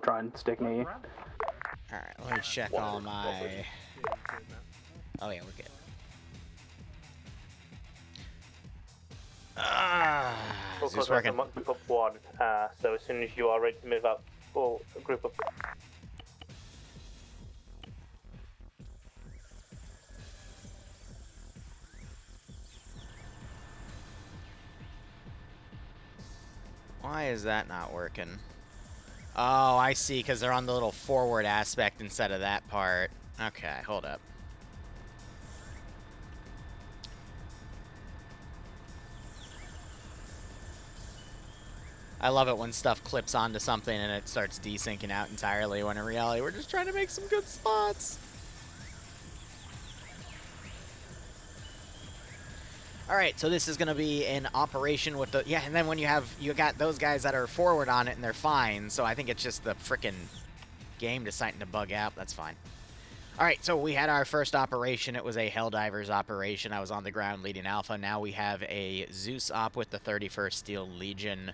try and stick me. Alright, let me check all my... Oh yeah, we're good. Is this working? Group up 1, so as soon as you are ready to move up, or group up. Why is that not working? Oh, I see, because they're on the little forward aspect instead of that part. Okay, hold up. I love it when stuff clips onto something and it starts desyncing out entirely, when in reality we're just trying to make some good spots. Alright, so this is going to be an operation with the... Yeah, and then when you got those guys that are forward on it and they're fine, so I think it's just the frickin' game deciding to bug out. That's fine. Alright, so we had our first operation. It was a Helldivers operation. I was on the ground leading Alpha. Now we have a Zeus op with the 31st Steel Legion.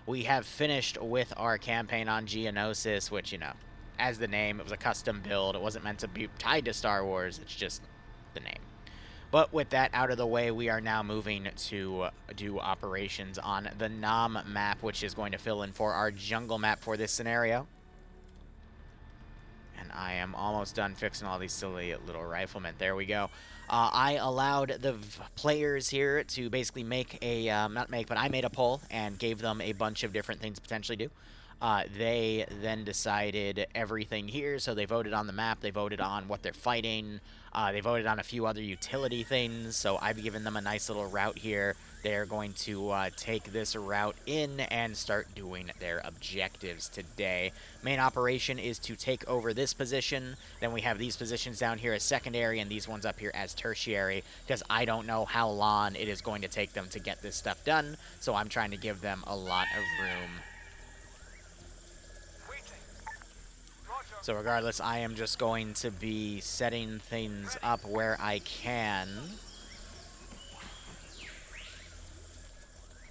We have finished with our campaign on Geonosis, which, you know, as the name, it was a custom build. It wasn't meant to be tied to Star Wars. It's just the name. But with that out of the way, we are now moving to do operations on the Nam map, which is going to fill in for our jungle map for this scenario. And I am almost done fixing all these silly little riflemen. There we go. I allowed the players here to basically make a, not make, but I made a poll and gave them a bunch of different things to potentially do. They then decided everything here, so they voted on the map, they voted on what they're fighting, they voted on a few other utility things, so I've given them a nice little route here. They're going to take this route in and start doing their objectives today. Main operation is to take over this position, then we have these positions down here as secondary and these ones up here as tertiary, because I don't know how long it is going to take them to get this stuff done, so I'm trying to give them a lot of room. So regardless, I am just going to be setting things up where I can.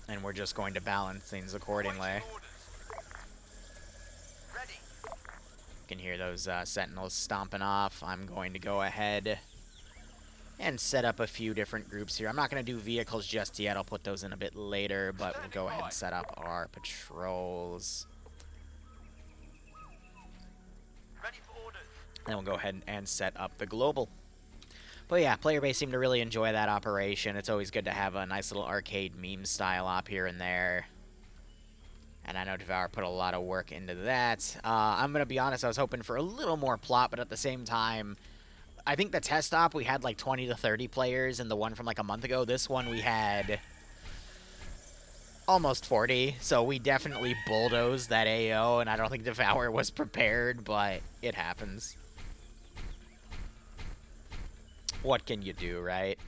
And we're just going to balance things accordingly. You can hear those sentinels stomping off. I'm going to go ahead and set up a few different groups here. I'm not going to do vehicles just yet. I'll put those in a bit later, but we'll go ahead and set up our patrols. And we'll go ahead and set up the global. But yeah, player base seemed to really enjoy that operation. It's always good to have a nice little arcade meme style op here and there. And I know Devour put a lot of work into that. I'm going to be honest, I was hoping for a little more plot, but at the same time, I think the test op, we had like 20 to 30 players, and the one from like a month ago, this one we had almost 40. So we definitely bulldozed that AO, and I don't think Devour was prepared, but it happens. What can you do, right?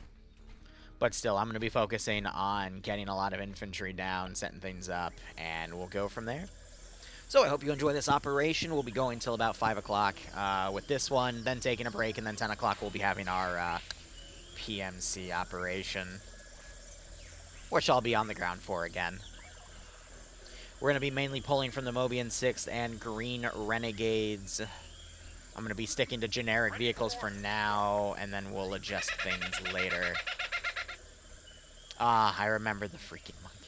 But still, I'm going to be focusing on getting a lot of infantry down, setting things up, and we'll go from there. So I hope you enjoy this operation. We'll be going till about 5 o'clock with this one, then taking a break, and then 10 o'clock we'll be having our PMC operation, which I'll be on the ground for again. We're going to be mainly pulling from the Mobian 6th and Green Renegades. I'm going to be sticking to generic vehicles for now, and then we'll adjust things later. Ah, I remember the freaking monkey.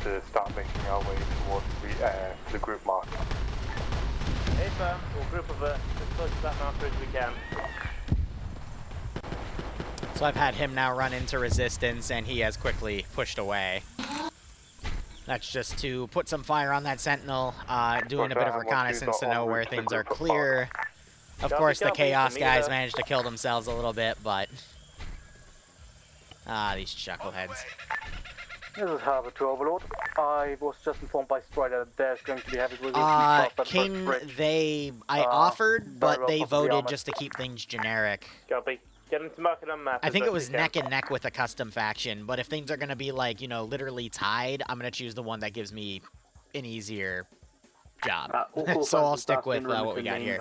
To start making our way towards the group marker. Hey firm, we'll group of as close to that marker as we can. So I've had him now run into resistance, and he has quickly pushed away. That's just to put some fire on that sentinel, doing a bit of reconnaissance to know where things are clear. Of course, the Chaos guys managed to kill themselves a little bit, but... Ah, these chuckleheads. This is Harbour to Overlord. I was just informed by Strider that there's going to be heavy resistance King, I offered, but they voted just to keep things generic. Copy. Get into market on map. I think it was neck and neck with a custom faction, but if things are going to be like, you know, literally tied, I'm going to choose the one that gives me an easier job. So I'll stick with what we got here.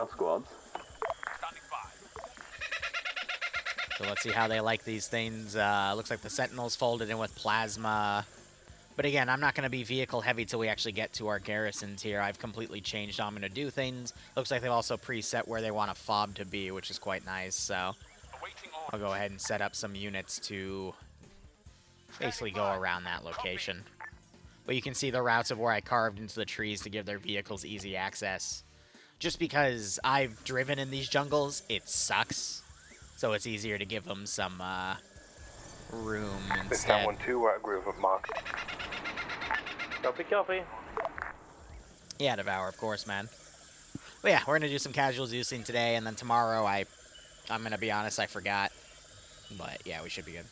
So let's see how they like these things. Looks like the Sentinels folded in with Plasma. But again, I'm not going to be vehicle heavy till we actually get to our garrisons here. I've completely changed how I'm going to do things. Looks like they've also preset where they want a FOB to be, which is quite nice. So I'll go ahead and set up some units to basically go around that location. But you can see the routes of where I carved into the trees to give their vehicles easy access. Just because I've driven in these jungles, it sucks. So it's easier to give them some room instead. 1-2, we're at groove of Mark. Copy, copy. Yeah, Devour, of course, man. But yeah, we're going to do some casual Zeusing today, and then tomorrow I'm going to be honest, I forgot. But yeah, we should be good.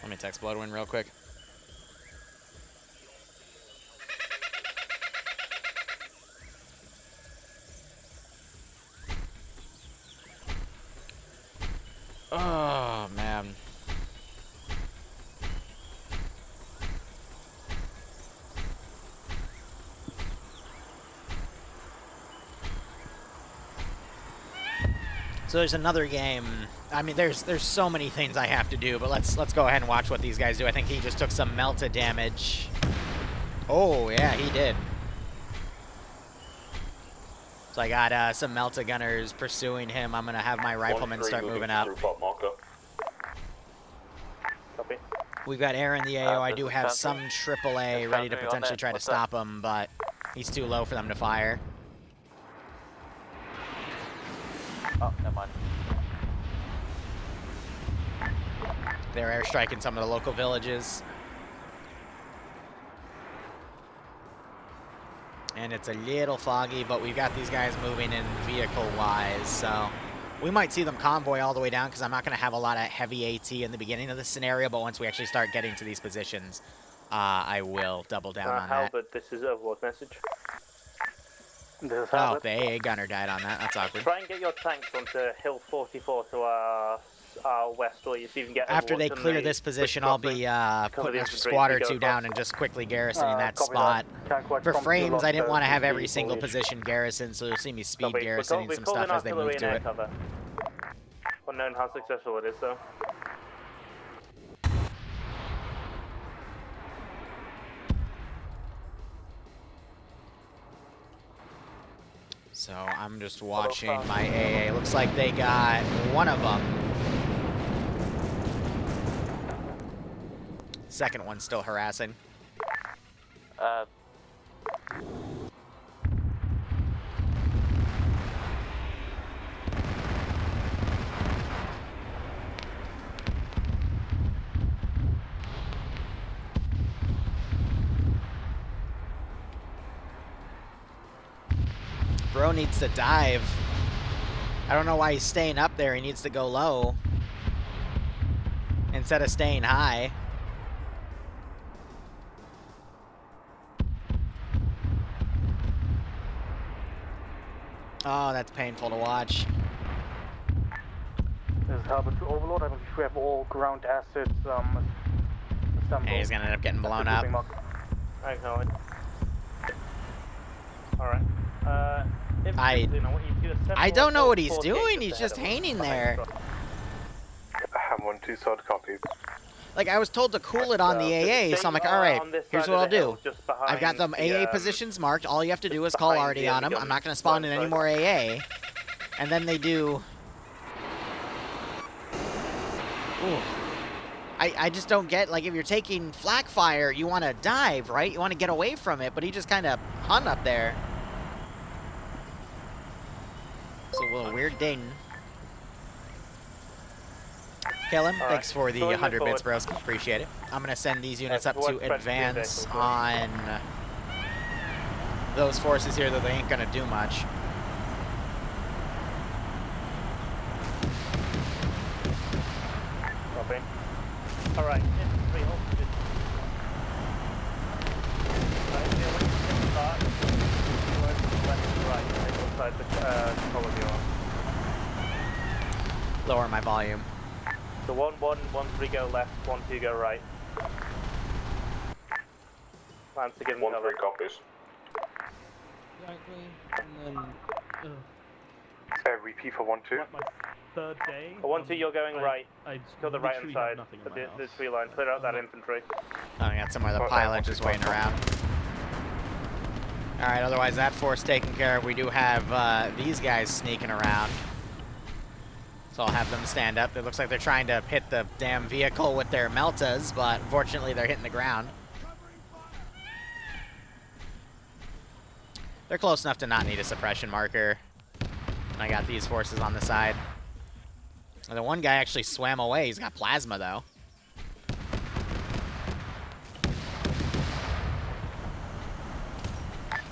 Let me text Bloodwind real quick. Oh, man. So there's another game. I mean, there's so many things I have to do, but let's go ahead and watch what these guys do. I think he just took some melta damage. Oh, yeah, he did. So I got some melta gunners pursuing him. I'm going to have my riflemen start moving up. We've got Air in the AO. I do have some AAA ready to potentially try to stop him, but he's too low for them to fire. Oh, never mind. They're airstriking some of the local villages. And it's a little foggy, but we've got these guys moving in vehicle-wise, so we might see them convoy all the way down because I'm not going to have a lot of heavy AT in the beginning of this scenario, but once we actually start getting to these positions, I will double down on that. Halbert, this is Overlord message. Oh, the AA gunner died on that. That's awkward. Try and get your tanks onto Hill 44 to our west, or you see if you can get after they clear this position, I'll be putting a squad or two down and just quickly garrisoning that spot. For frames, I didn't want to have every single position garrisoned, so you'll see me speed garrisoning some stuff as they move to it. Unknown how successful it is, though. So I'm just watching my AA. Looks like they got one of them. Second one's still harassing. Bro needs to dive. I don't know why he's staying up there. He needs to go low instead of staying high. Oh, that's painful to watch. This is Halbert to Overlord. I believe we have all ground assets assembled. Hey, he's gonna end up getting blown up. I know it. Alright. I don't know what he's doing. He's just hanging there. Ham 1-2 solid copy. Like, I was told to cool it on the AA, so I'm like, alright, here's what I'll do. I've got them AA positions marked. All you have to do is call Artie on them. I'm not going to spawn in any more AA. And then they do... Ooh. I just don't get, like, if you're taking flak fire, you want to dive, right? You want to get away from it, but he just kind of hung up there. It's a little weird ding. kill him. All Thanks right. for the Going 100 bits, forward. broski. Appreciate it. I'm going to send these units up towards to French advance vehicles, on those forces here, though they ain't going to do much. Copy. All right, infantry, hold position. Right, yeah, when you get start, you go to the left and right, and inside the column you're on. Lower my volume. So 1, 1, 1, 3 go left, 1, 2 go right. Plan to give them 1, cover. 3 copies. Exactly. And then, Repeat for 1, 2. like my third day. 1, 2, you're going right. I Go the right hand literally side. have nothing in my house. The tree line. Clear out that I'm infantry. Oh, we got somewhere the pilot just waiting around. Alright, otherwise that force taken care of. We do have these guys sneaking around. So I'll have them stand up. It looks like they're trying to hit the damn vehicle with their meltas, but unfortunately they're hitting the ground. They're close enough to not need a suppression marker. And I got these forces on the side. And the one guy actually swam away. He's got plasma, though.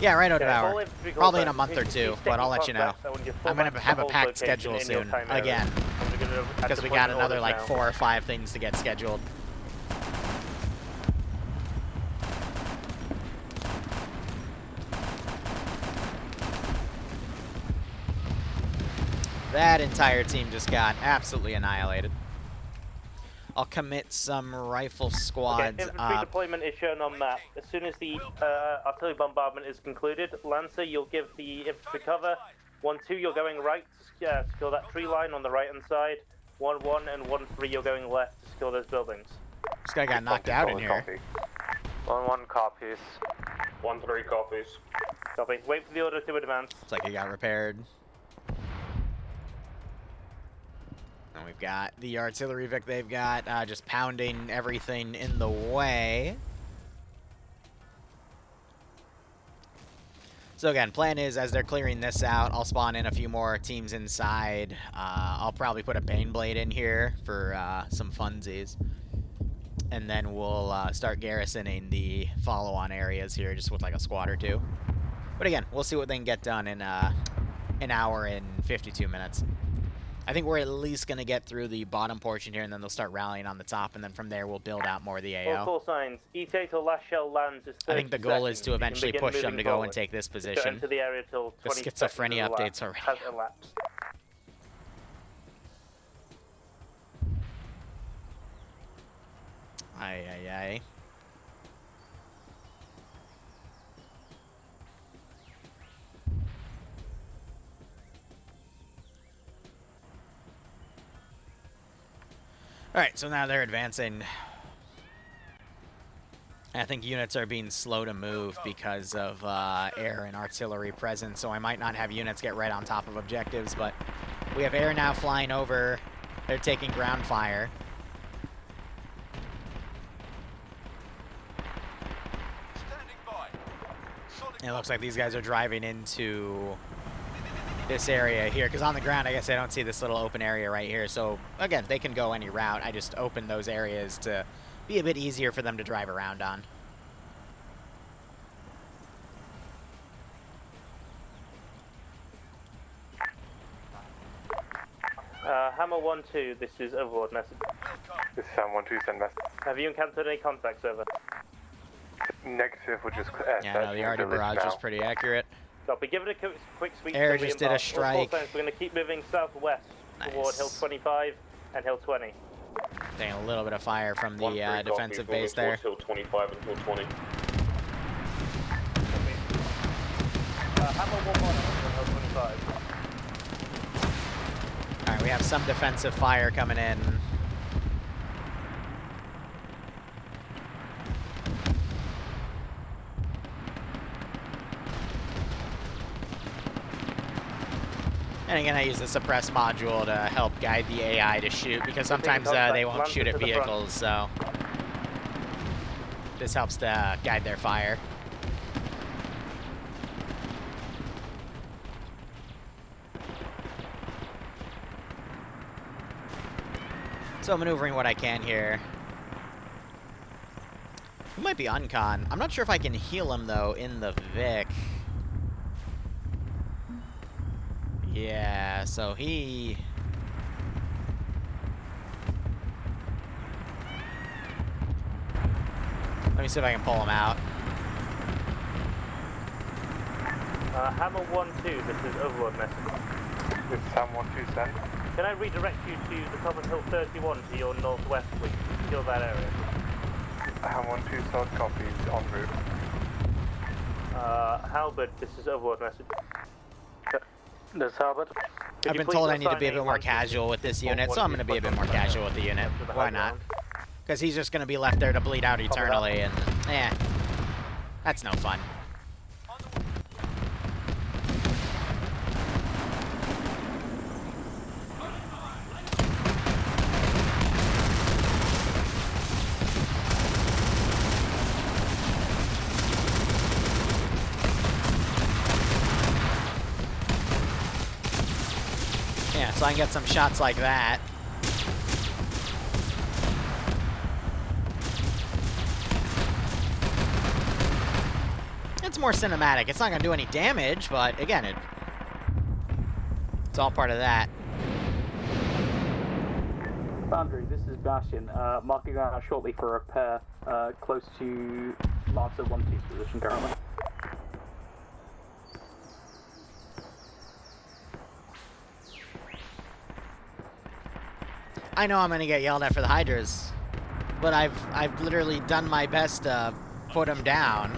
Yeah, right, Odevour. Probably in a month or two, but I'll let you know. I'm going to have a packed schedule soon, again. Because we got another, like, 4 or 5 things to get scheduled. That entire team just got absolutely annihilated. I'll commit some rifle squads infantry up. deployment is shown on map. As soon as the artillery bombardment is concluded, Lancer, you'll give the infantry cover. 1, 2, you're going right to secure that tree line on the right hand side. 1, 1, and 1, 3, you're going left to secure those buildings. This guy got knocked out in here. 1, 1 copies. 1, 3 copies. Copy. Wait for the order to advance. Looks like he got repaired. And we've got the artillery Vic they've got just pounding everything in the way. So again, plan is as they're clearing this out, I'll spawn in a few more teams inside. I'll probably put a Baneblade in here for some funsies. And then we'll start garrisoning the follow-on areas here just with like a squad or 2. But again, we'll see what they can get done in an hour and 52 minutes. I think we're at least going to get through the bottom portion here, and then they'll start rallying on the top, and then from there we'll build out more of the AO. All call signs. E8 or last shell lands is 30 I think the goal is seconds. to eventually push them to moving go forward. and take this Don't position. enter the area till The 20 schizophrenia seconds updates already. has elapsed. Aye, aye, aye. Alright, so now they're advancing. I think units are being slow to move because of air and artillery presence, so I might not have units get right on top of objectives, but we have air now flying over. They're taking ground fire. And it looks like these guys are driving into this area here, because on the ground I guess I don't see this little open area right here, so again they can go any route. I just opened those areas to be a bit easier for them to drive around on. Hammer 1-2, this is overboard message. This is Sam 1-2, send message. Have you encountered any contacts over? Negative, we'll just Yeah, no, the Arty barrage was pretty accurate. Copy, give it a quick sweep. Air just did a strike. We're going to keep moving southwest toward Hill 25 and Hill 20. Getting a little bit of fire from the 1, 3 defensive copies, base there. Hill 25 and Hill 20. Hammer 1-1 on Hill 25. Alright, we have some defensive fire coming in. And again, I use the suppress module to help guide the AI to shoot, because sometimes they won't shoot at vehicles, so this helps to guide their fire. So maneuvering what I can here. He might be uncon. I'm not sure if I can heal him, though, in the Vic. Yeah, so he... Let me see if I can pull him out. Hammer 1-2, this is Overlord message. This is Sam 1-2 send. Can I redirect you to the top of Hill 31 to your northwest, please? Secure that area. Ham 1-2 solid copies en route. Halberd, this is Overlord message. This is Halberd. I've been told I need to be a bit more casual with this unit, so I'm going to be a bit more casual with the unit. Why not? Because he's just going to be left there to bleed out eternally, and that's no fun. Yeah, so I can get some shots like that. It's more cinematic. It's not going to do any damage, but again, it's all part of that. Foundry, this is Bastion. Marking ground shortly for repair, close to Lancer 1-2's position currently. I know I'm going to get yelled at for the Hydras, but I've literally done my best to put them down.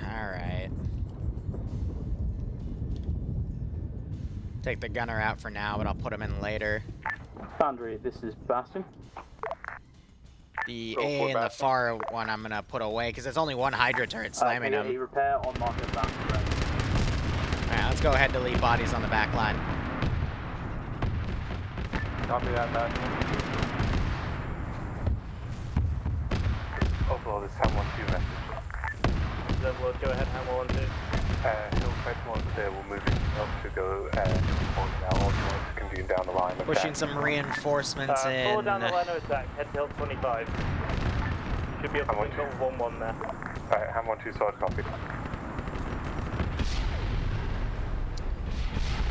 Alright. Take the gunner out for now, but I'll put him in later. Foundry, this is Bastion. The A and the far one I'm going to put away, because there's only one Hydra turret slamming A him. repair on marker bound. Alright, let's go ahead and delete bodies on the back line. Copy that, back. Overall, this Ham 1-2 message. Overlord, go ahead, Hammer 1-2. Hill 31 there will move up to go on now, or to convene down the line. Pushing some reinforcements in. Forward down the line of attack, head to Hill 25. Should be up to Ham 1-2. 1-1 there. Alright, Ham 1-2 solid copy.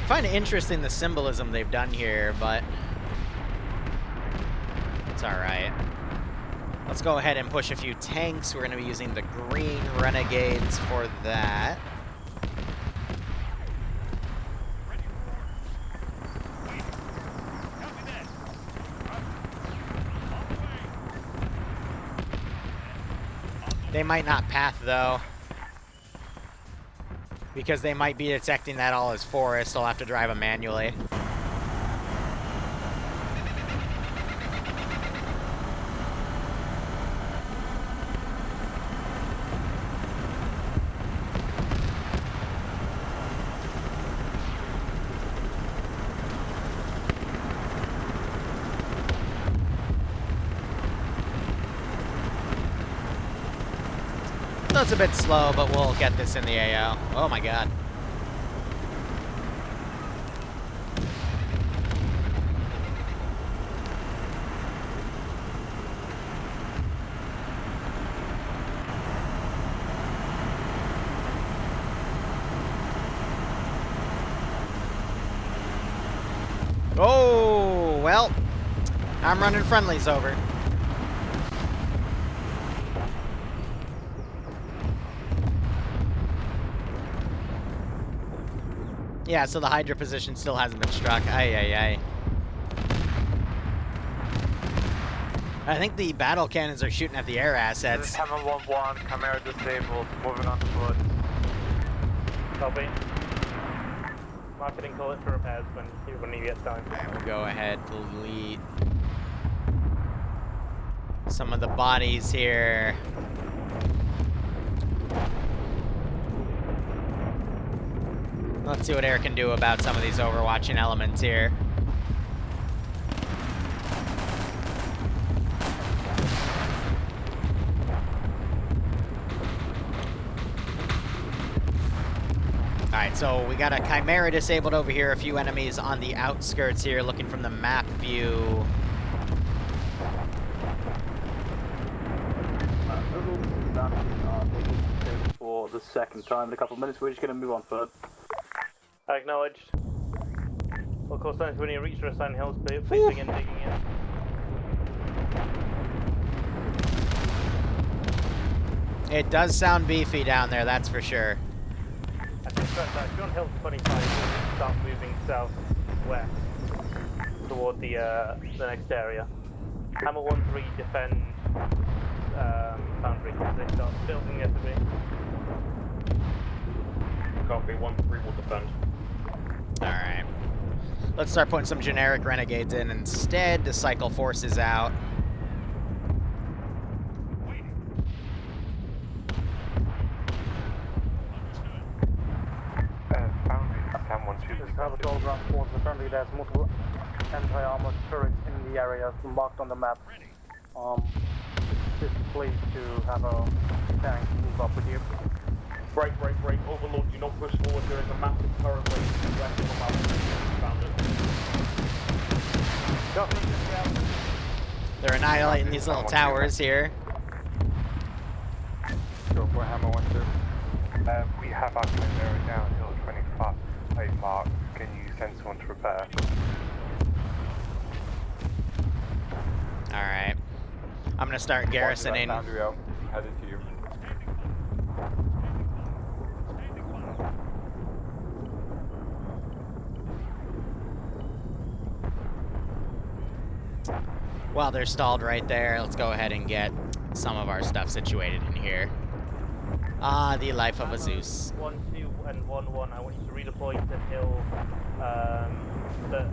I find it interesting the symbolism they've done here, but it's alright. Let's go ahead and push a few tanks. We're going to be using the green Renegades for that. They might not path, though, because they might be detecting that all as forest, so I'll have to drive them manually. So it's a bit slow, but we'll get this in the AO. Oh my god. Oh, well, I'm running friendlies over. Yeah, so the Hydra position still hasn't been struck. Aye. I think the battle cannons are shooting at the air This is assets. Hammer 1-1, camera disabled, moving on to VODS. Copy. Marketing call it for repairs when you get time. Alright, we'll go ahead, delete some of the bodies here. Let's see what air can do about some of these overwatching elements here. Alright, so we got a Chimera disabled over here, a few enemies on the outskirts here, looking from the map view. For the second time in a couple of minutes, we're just going to move on foot. Acknowledged. Of course, when you reach the assigned hills, please begin digging in. It does sound beefy down there, that's for sure. I think if you're on hill 25, you'll start moving southwest toward the next area. Hammer 1-3 defend boundary as they start building the FB. Copy, 1-3 will defend. Alright. Let's start putting some generic renegades in instead to cycle forces out. Harvest all ground forces. Apparently there's multiple anti-armored turrets in the area marked on the map. Just please to have a tank move up with you. Break. Overlord, do not push forward. There is a massive turret waiting to the west of the map. Found it. They're annihilating these little towers here. Go for Hammer 1-2. We have our Chimera down hill 25. Hey Mark, can you send someone to repair? Alright. I'm gonna start garrisoning. Boundary out. Headed to you. While they're stalled right there, let's go ahead and get some of our stuff situated in here. Ah, the life of a Zeus. 1-2 and 1-1. I want you to redeploy to hill. The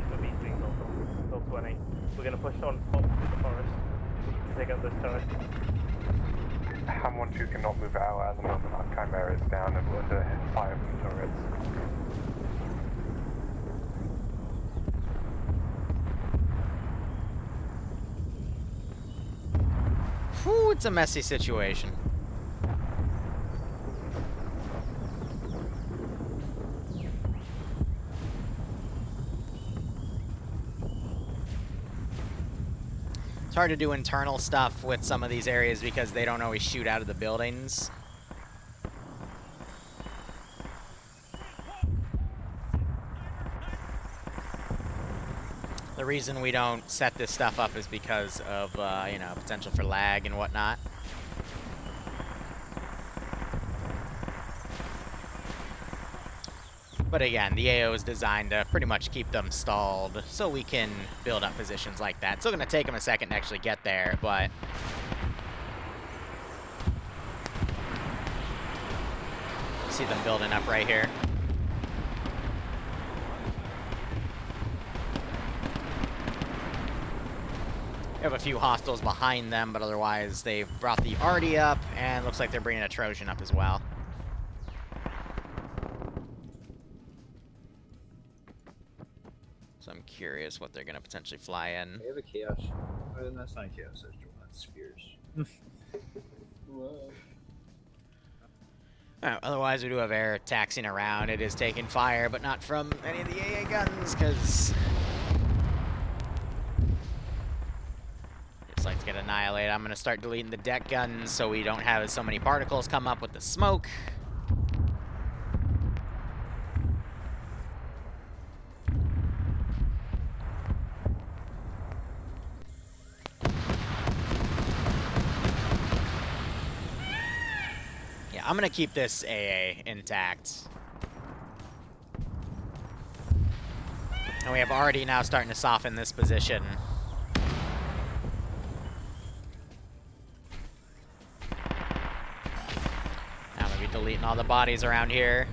FOB being hill 20. We're going to push on up to the forest to take out this turret. Ham 1-2 cannot move out at the moment. Our Chimera is down and we're under fire from turrets. Whew, it's a messy situation. It's hard to do internal stuff with some of these areas because they don't always shoot out of the buildings. The reason we don't set this stuff up is because of, you know, potential for lag and whatnot. But again, the AO is designed to pretty much keep them stalled so we can build up positions like that. It's still going to take them a second to actually get there, but... see them building up right here. We have a few hostiles behind them, but otherwise they've brought the Arty up, and looks like they're bringing a Trojan up as well. So I'm curious what they're going to potentially fly in. They have a chaos. Oh, that's not a chaos central, that's spears. Otherwise, we do have air taxiing around. It is taking fire, but not from any of the AA guns, because just like to get annihilated. I'm going to start deleting the deck guns so we don't have so many particles come up with the smoke. I'm gonna keep this AA intact. And we have already now starting to soften this position. Now I'm gonna be deleting all the bodies around here.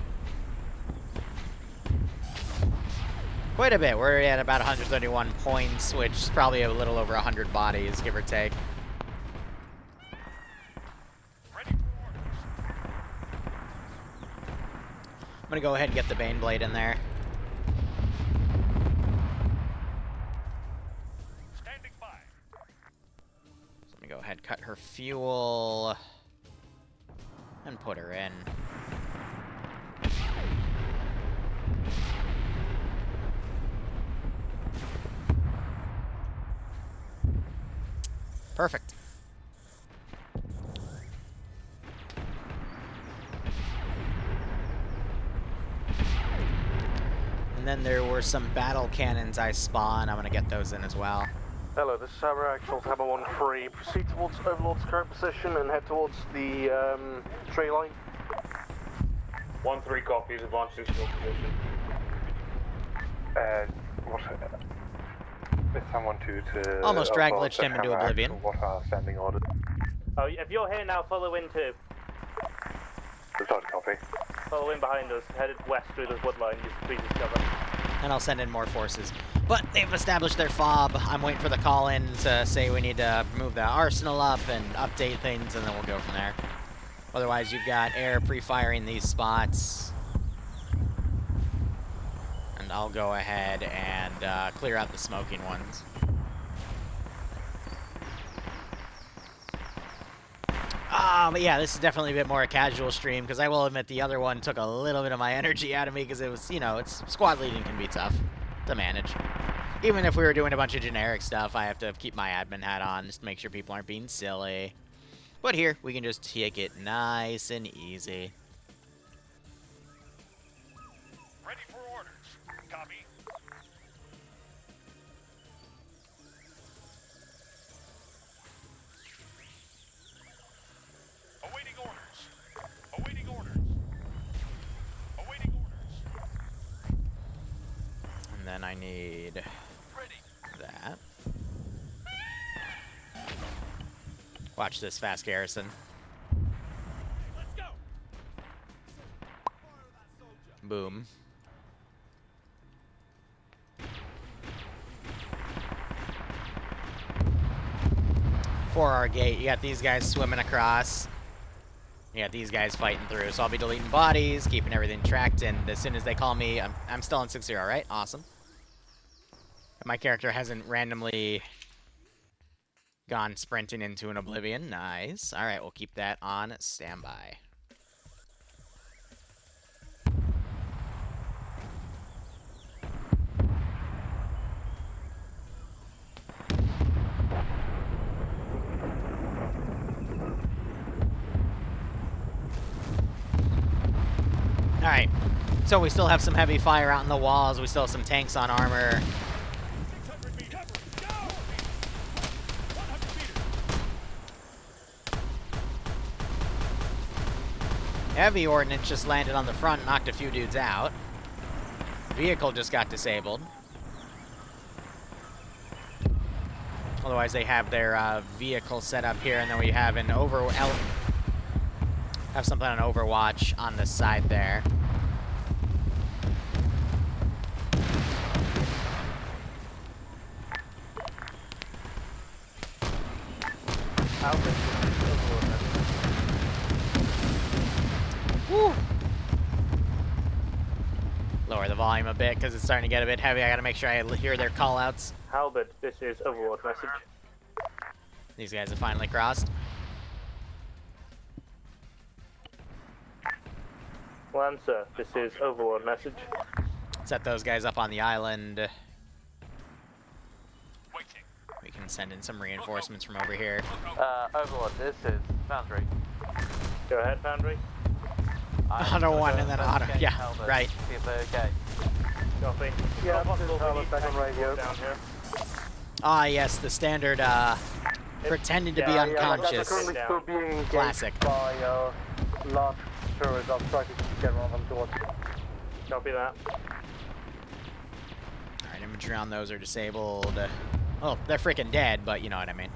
Quite a bit. We're at about 131 points, which is probably a little over 100 bodies, give or take. I'm gonna go ahead and get the Baneblade in there. Standing by. So let me go ahead and cut her fuel and put her in. Perfect. And then there were some battle cannons I spawned. I'm going to get those in as well. Hello, this is Hammer Actuals, Hammer 1-3. Proceed towards Overlord's current position and head towards the tree line. 1-3 copies, advancing to your position. It's someone to Almost drag glitched him into Hammer oblivion. Actual, what are standing orders? Oh, if you're here now, follow in too. Start copy. Follow in behind us, headed west through the wood line, use the trees as cover. And I'll send in more forces. But they've established their fob. I'm waiting for the call-in to say we need to move the arsenal up and update things, and then we'll go from there. Otherwise, you've got air pre-firing these spots. And I'll go ahead and clear out the smoking ones. But yeah, this is definitely a bit more a casual stream, because I will admit the other one took a little bit of my energy out of me, because it was, you know, squad leading can be tough to manage. Even if we were doing a bunch of generic stuff, I have to keep my admin hat on just to make sure people aren't being silly. But here, we can just take it nice and easy. Ready for orders. Copy. Awaiting orders. Awaiting orders. Awaiting orders. And then I need that. Watch this fast garrison. Let's go. Boom. For our gate, you got these guys swimming across. You got these guys fighting through. So I'll be deleting bodies, keeping everything tracked, and as soon as they call me, I'm still on 6-0, right? Awesome. My character hasn't randomly gone sprinting into an oblivion. Nice. All right, we'll keep that on standby. All right, so we still have some heavy fire out in the walls. We still have some tanks on armor. 600 meters. Go! 100 meters. Heavy ordnance just landed on the front, knocked a few dudes out. Vehicle just got disabled. Otherwise, they have their vehicle set up here, and then we have an have something on Overwatch on the side there. Woo. Lower the volume a bit because it's starting to get a bit heavy. I gotta make sure I hear their callouts. Halberd, this is Overlord message. These guys have finally crossed. Lancer, this is Overlord message. Set those guys up on the island. Waiting. We can send in some reinforcements from over here. Overlord, this is Foundry. Go ahead, Foundry. Auto one and then auto. Yeah, right. See if they're okay. Copy. Yeah, Not this is possible we Halberd, need back on tanks radio. down here. Ah, yes, the standard pretending to be yeah, unconscious. currently still being engaged Classic. by large tourists. I'll try to get one of them towards you. Copy that. Alright, infantry on those are disabled. Oh, they're freaking dead, but you know what I mean.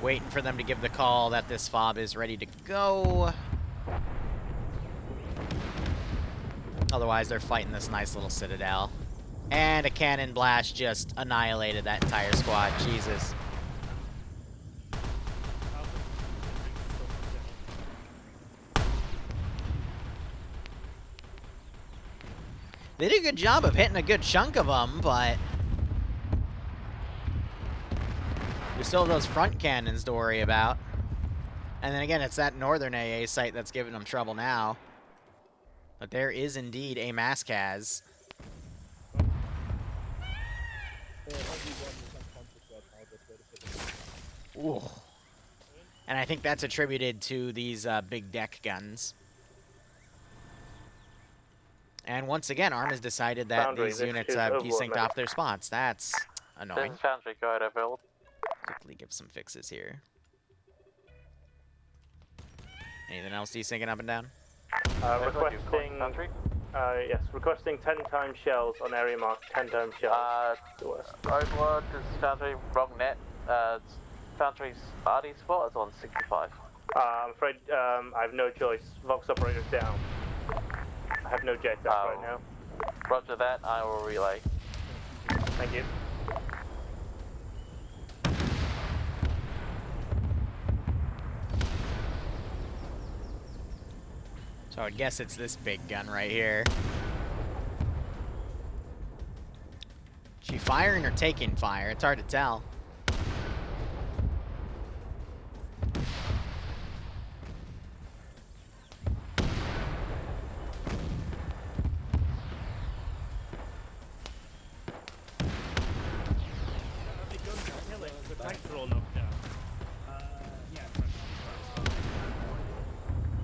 Waiting for them to give the call that this fob is ready to go. Otherwise, they're fighting this nice little citadel. And a cannon blast just annihilated that entire squad. Jesus. They did a good job of hitting a good chunk of them, but we still have those front cannons to worry about. And then again, it's that northern AA site that's giving them trouble now. But there is indeed a Maskaz. Ooh. And I think that's attributed to these big deck guns. And once again, ARM has decided that Foundry, these this units is have Overlord, desynced mate. off their spots. That's This annoying. is Foundry, go ahead, Overlord. Quickly give some fixes here. Anything else desyncing up and down? Overlord, you calling Requesting, Foundry? yes, requesting 10 times shells on area mark. 10 times shells. The worst. Overlord, this is Foundry, wrong net. Foundry's RD spot is on 65. I'm afraid I have no choice. Vox operator's down. I have no jet up right now. Roger that, I will relay. Thank you. So I would guess it's this big gun right here. Is she firing or taking fire? It's hard to tell. The guns are killing. The tanks are all knocked down. Yeah.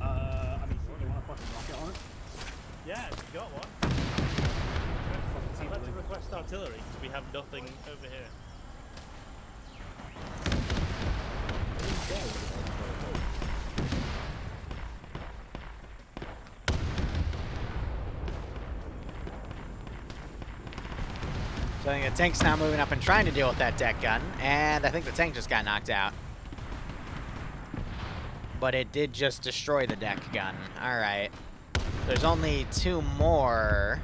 I mean, you want to fucking rocket on it? Yeah, you got one. I'd like to request artillery because we have nothing over here. So I think the tank's now moving up and trying to deal with that deck gun, and I think the tank just got knocked out. But it did just destroy the deck gun. Alright. There's only 2 more.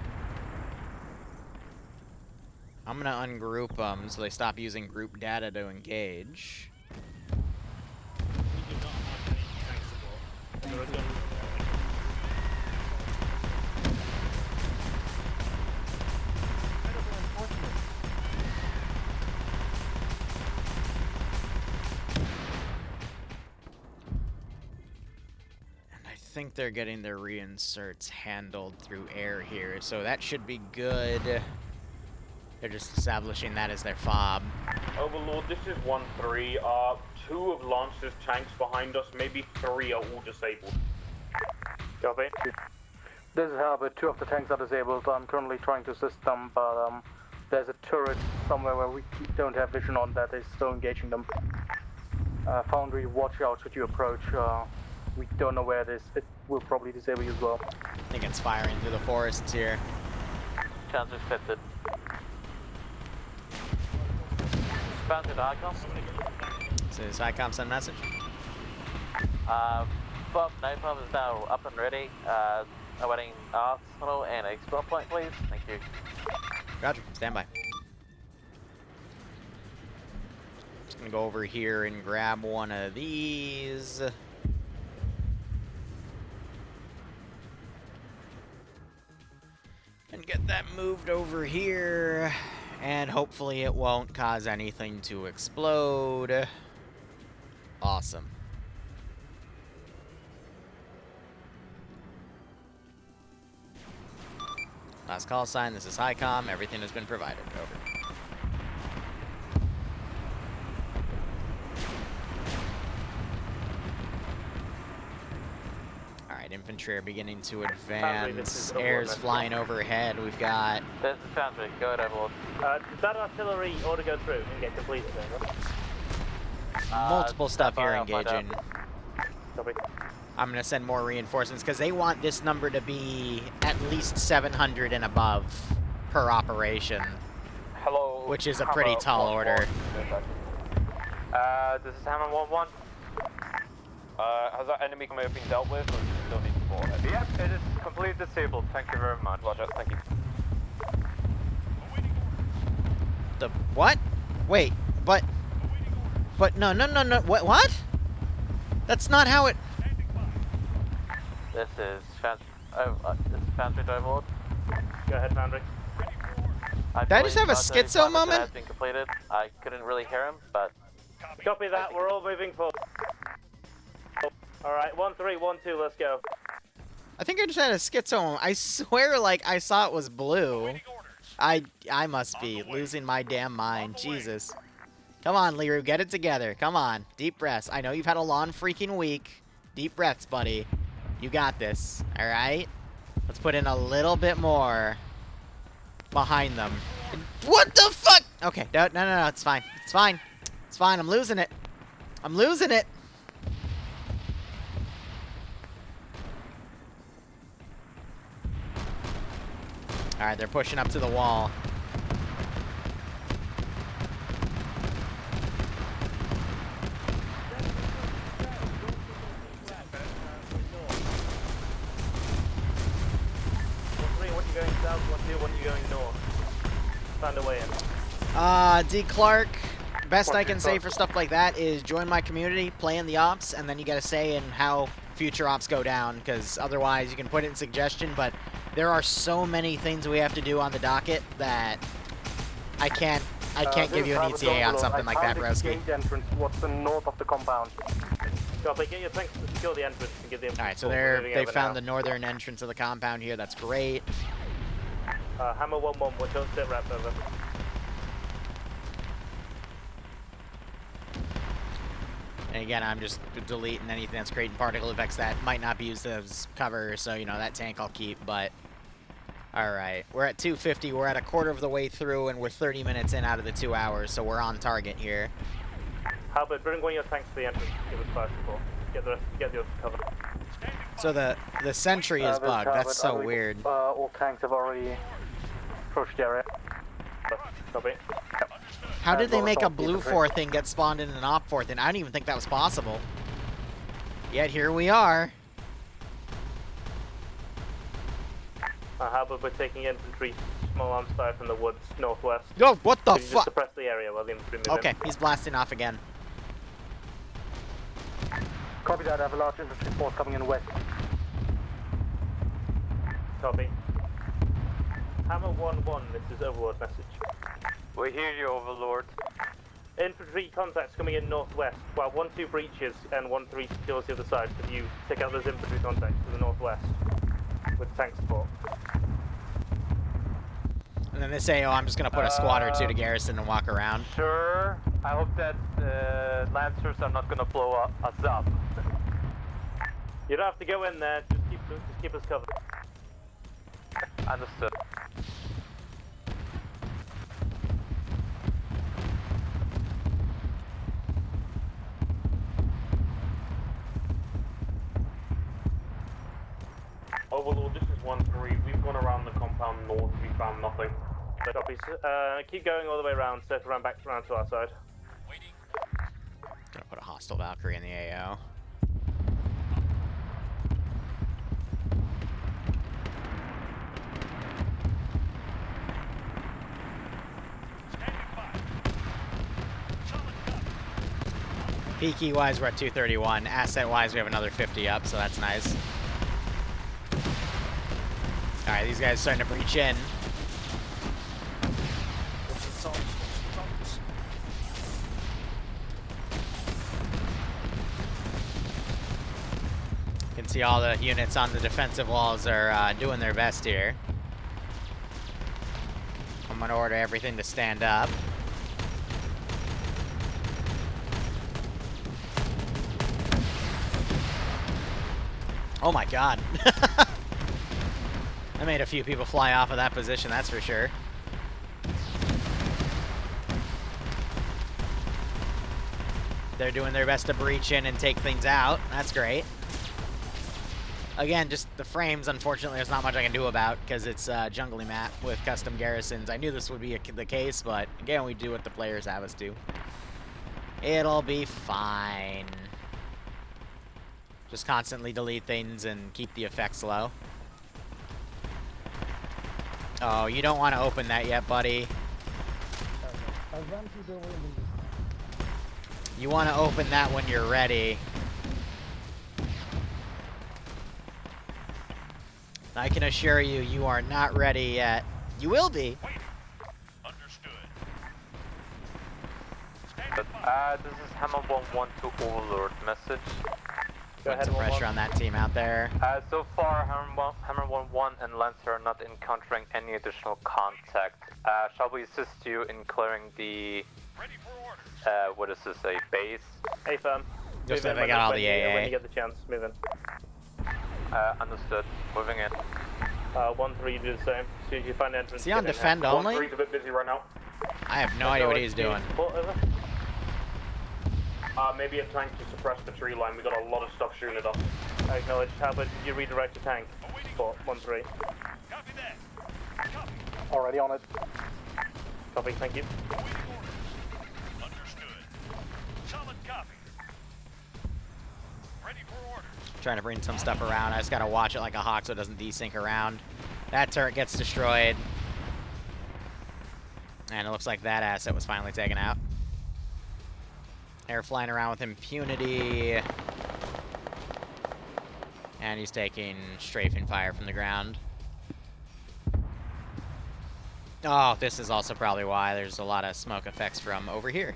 I'm gonna ungroup them so they stop using group data to engage. We do not have any tank support. There are guns. I think they're getting their reinserts handled through air here, so that should be good. They're just establishing that as their fob. Overlord, this is 1-3. 2 of Lance's tanks behind us, maybe 3 are all disabled. Copy. This is Herbert. 2 of the tanks are disabled. I'm currently trying to assist them, but there's a turret somewhere where we don't have vision on that is still engaging them. Foundry, watch out should you approach. We don't know where it is. It will probably disable you as well. I think it's firing through the forests here. Chance accepted. Foundry to Icon. So does ICOM send a message? Bob, Napalm is now up and ready. Awaiting arsenal and export point, please. Thank you. Roger, stand by. Just gonna go over here and grab one of these. And get that moved over here. And hopefully it won't cause anything to explode. Awesome. Last call sign, this is HICOM. Everything has been provided. Over. Alright, infantry are beginning to advance. Air's flying overhead. We've got... This is Foundry. Go ahead, Overlord. Did that artillery order go through and get completed then? multiple stuff here I'll find out. engaging. Copy. I'm going to send more reinforcements because they want this number to be at least 700 and above per operation. Hello. Which is a pretty tall order. This is Hammer 1-1. Has that enemy coming been dealt with, or still need support? Yep, it is completely disabled. Thank you very much. Roger, thank you. The what? Wait, but no. What? That's not how it... This is Foundry. This is Foundry to Overlord. Go ahead, Foundry. Did I just have a schizo moment? Has been completed. I couldn't really hear him, but... Copy that. We're all moving forward. Alright, 1-3, 1-2, let's go. I think I just had a schizo moment. I swear, like, I saw it was blue. I must be losing my damn mind. Jesus. Come on, Liru, get it together. Come on. Deep breaths. I know you've had a long freaking week. Deep breaths, buddy. You got this, all right? Let's put in a little bit more behind them. What the fuck? Okay, no, it's fine. It's fine. It's fine, I'm losing it. I'm losing it. All right, they're pushing up to the wall. What you going south? What you going north? Find a way in. D. Clark, best I can say for stuff like that is join my community, play in the ops, and then you get a say in how future ops go down, because otherwise you can put it in suggestion, but there are so many things we have to do on the docket that I can't give you an ETA on something like that, broski. Entrance, what's the north of the compound? Copy, get your tanks to secure the entrance and get the Alright, so they found the northern entrance of the compound here, that's great. Hammer 1-1, watch out, sit wrap over. And again, I'm just deleting anything that's creating particle effects that might not be used as cover, so, you know, that tank I'll keep, but... Alright, we're at 250, we're at a quarter of the way through, and we're 30 minutes in out of the 2 hours, so we're on target here. Halberd, bring one of your tanks to the entrance, give us fire support. Get the other cover. So the sentry is bugged, that's so weird. All tanks have already approached the area. Copy. How did they make a blue 4 thing get spawned in an op 4 thing? I didn't even think that was possible. Yet here we are. Halberd, we're taking infantry, small arms fire from the woods, northwest. Yo, what the Just fuck? suppress the area while the infantry move Okay, in. he's blasting off again. Copy that, I have a large infantry force coming in west. Copy. Hammer 1-1, this is Overlord message. We hear you, Overlord. Infantry contacts coming in northwest, while 1-2 breaches and 1-3 secures the other side. Could you take out those infantry contacts to the northwest with tank support? And then they say, oh, I'm just going to put a squad or two to garrison and walk around. Sure. I hope that Lancers are not gonna blow us up. You don't have to go in there, just keep us covered. Understood. Overlord, this is 1-3. We've gone around the compound north. We found nothing. Copies. Keep going all the way around, circle around back around to our side. Gonna put a hostile Valkyrie in the AO. PK wise, we're at 231. Asset wise, we have another 50 up, so that's nice. Alright, these guys are starting to breach in. You can see all the units on the defensive walls are doing their best here. I'm gonna order everything to stand up. Oh my god. I made a few people fly off of that position, that's for sure. They're doing their best to breach in and take things out. That's great. Again, just the frames, unfortunately, there's not much I can do about because it's a jungly map with custom garrisons. I knew this would be the case, but again, we do what the players have us do. It'll be fine. Just constantly delete things and keep the effects low. Oh, you don't want to open that yet, buddy. You want to open that when you're ready. I can assure you, you are not ready yet. You will be. Understood. This is Hammer 1-1 to Overlord message. Put some pressure on that team out there. So far, Hammer 1-1 and Lancer are not encountering any additional contact. Shall we assist you in clearing the Ready for orders. What is this, a base? A firm. Just Move so in they when got all when the you- AA. When you get the chance, move in. Understood. Moving in. 1-3, you do the same. As soon as you find entrance. Is he on get in defend here. only? 1-3's a bit busy right now. I have no idea what he's doing. Support over. Maybe a tank to suppress the tree line. We got a lot of stuff shooting at us. I acknowledge. How about you redirect the tank? Support 1-3. Copy that. Copy. Already on it. Copy, thank you. Awaiting orders. Understood. Solid copy. Ready for orders. Trying to bring some stuff around. I just gotta watch it like a hawk so it doesn't desync around. That turret gets destroyed. And it looks like that asset was finally taken out. Air flying around with impunity. And he's taking strafing fire from the ground. Oh, this is also probably why there's a lot of smoke effects from over here.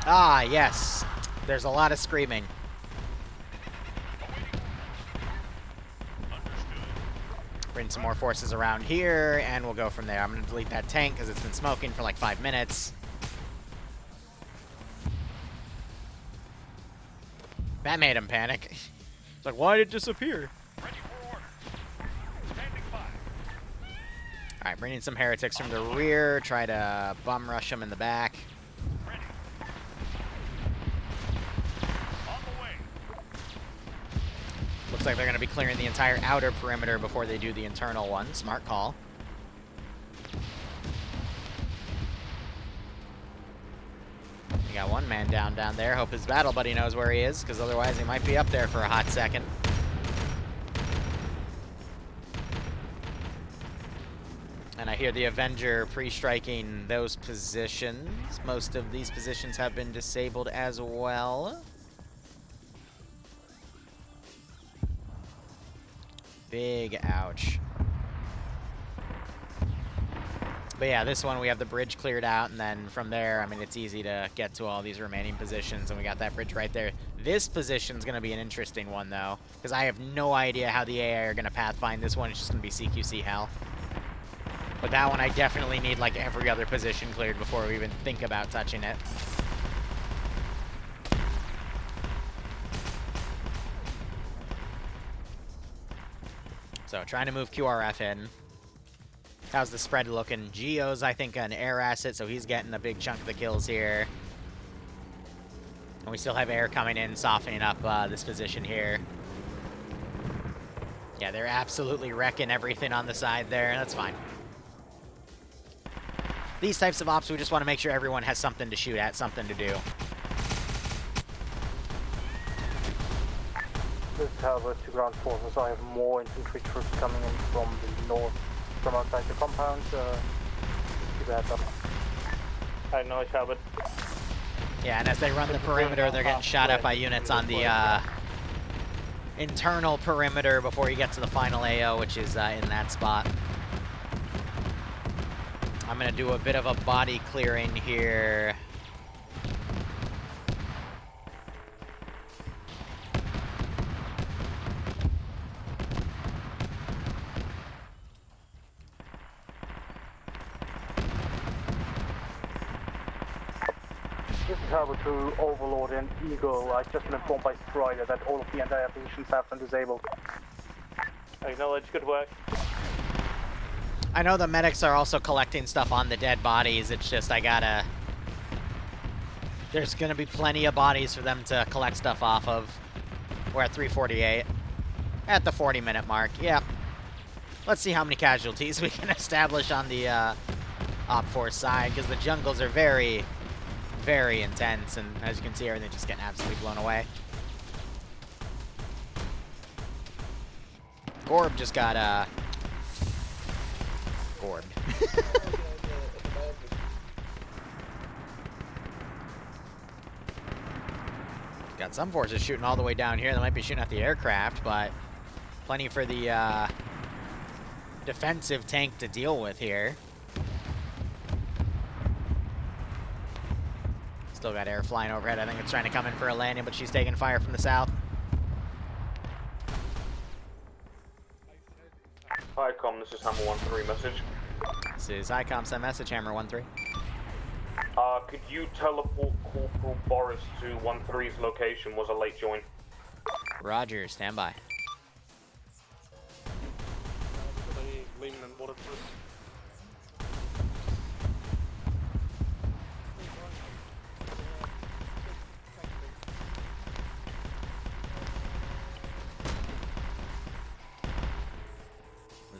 Ah, yes. There's a lot of screaming. Bring some more forces around here, and we'll go from there. I'm going to delete that tank because it's been smoking for like 5 minutes. That made him panic. It's like, why did it disappear? Ready for orders. Standing by. Alright, bringing some heretics from the rear. Try to bum rush them in the back. Ready. On the way. Looks like they're going to be clearing the entire outer perimeter before they do the internal one. Smart call. We got one man down there. Hope his battle buddy knows where he is, because otherwise he might be up there for a hot second. And I hear the Avenger pre-striking those positions. Most of these positions have been disabled as well. Big ouch. But yeah, this one we have the bridge cleared out, and then from there, I mean, it's easy to get to all these remaining positions, and we got that bridge right there. This position's going to be an interesting one, though, because I have no idea how the AI are going to pathfind this one. It's just going to be CQC hell. But that one, I definitely need, like, every other position cleared before we even think about touching it. So, trying to move QRF in. How's the spread looking? Geo's, I think, an air asset, so he's getting a big chunk of the kills here. And we still have air coming in, softening up this position here. Yeah, they're absolutely wrecking everything on the side there. That's fine. These types of ops, we just want to make sure everyone has something to shoot at, something to do. This is Talbot to ground forces. I have more infantry troops coming in from the north, from outside the compound. Keep a heads up. I acknowledge Talbot. Yeah, and as they run the perimeter, they're getting shot at by units on the internal perimeter before you get to the final AO, which is in that spot. I'm going to do a bit of a body clearing here. This is Talbot to Overlord and Eagle. I've just been informed by Strider that all of the entire positions have been disabled. Acknowledge, good work. I know the medics are also collecting stuff on the dead bodies. It's just I gotta... There's gonna be plenty of bodies for them to collect stuff off of. We're at 3:48. At the 40-minute mark. Yep. Let's see how many casualties we can establish on the Op Force side, because the jungles are very, very intense, and as you can see, everything's just getting absolutely blown away. Gorb just got Gorb. Got some forces shooting all the way down here. They might be shooting at the aircraft, but plenty for the defensive tank to deal with here. Still got air flying overhead. I think it's trying to come in for a landing, but she's taking fire from the south. Hi, Com, this is Hammer 1-3 message. This is ICOM, send message, Hammer 1-3. Could you teleport Corporal Boris to 1-3's location? Was a late join. Roger, stand by.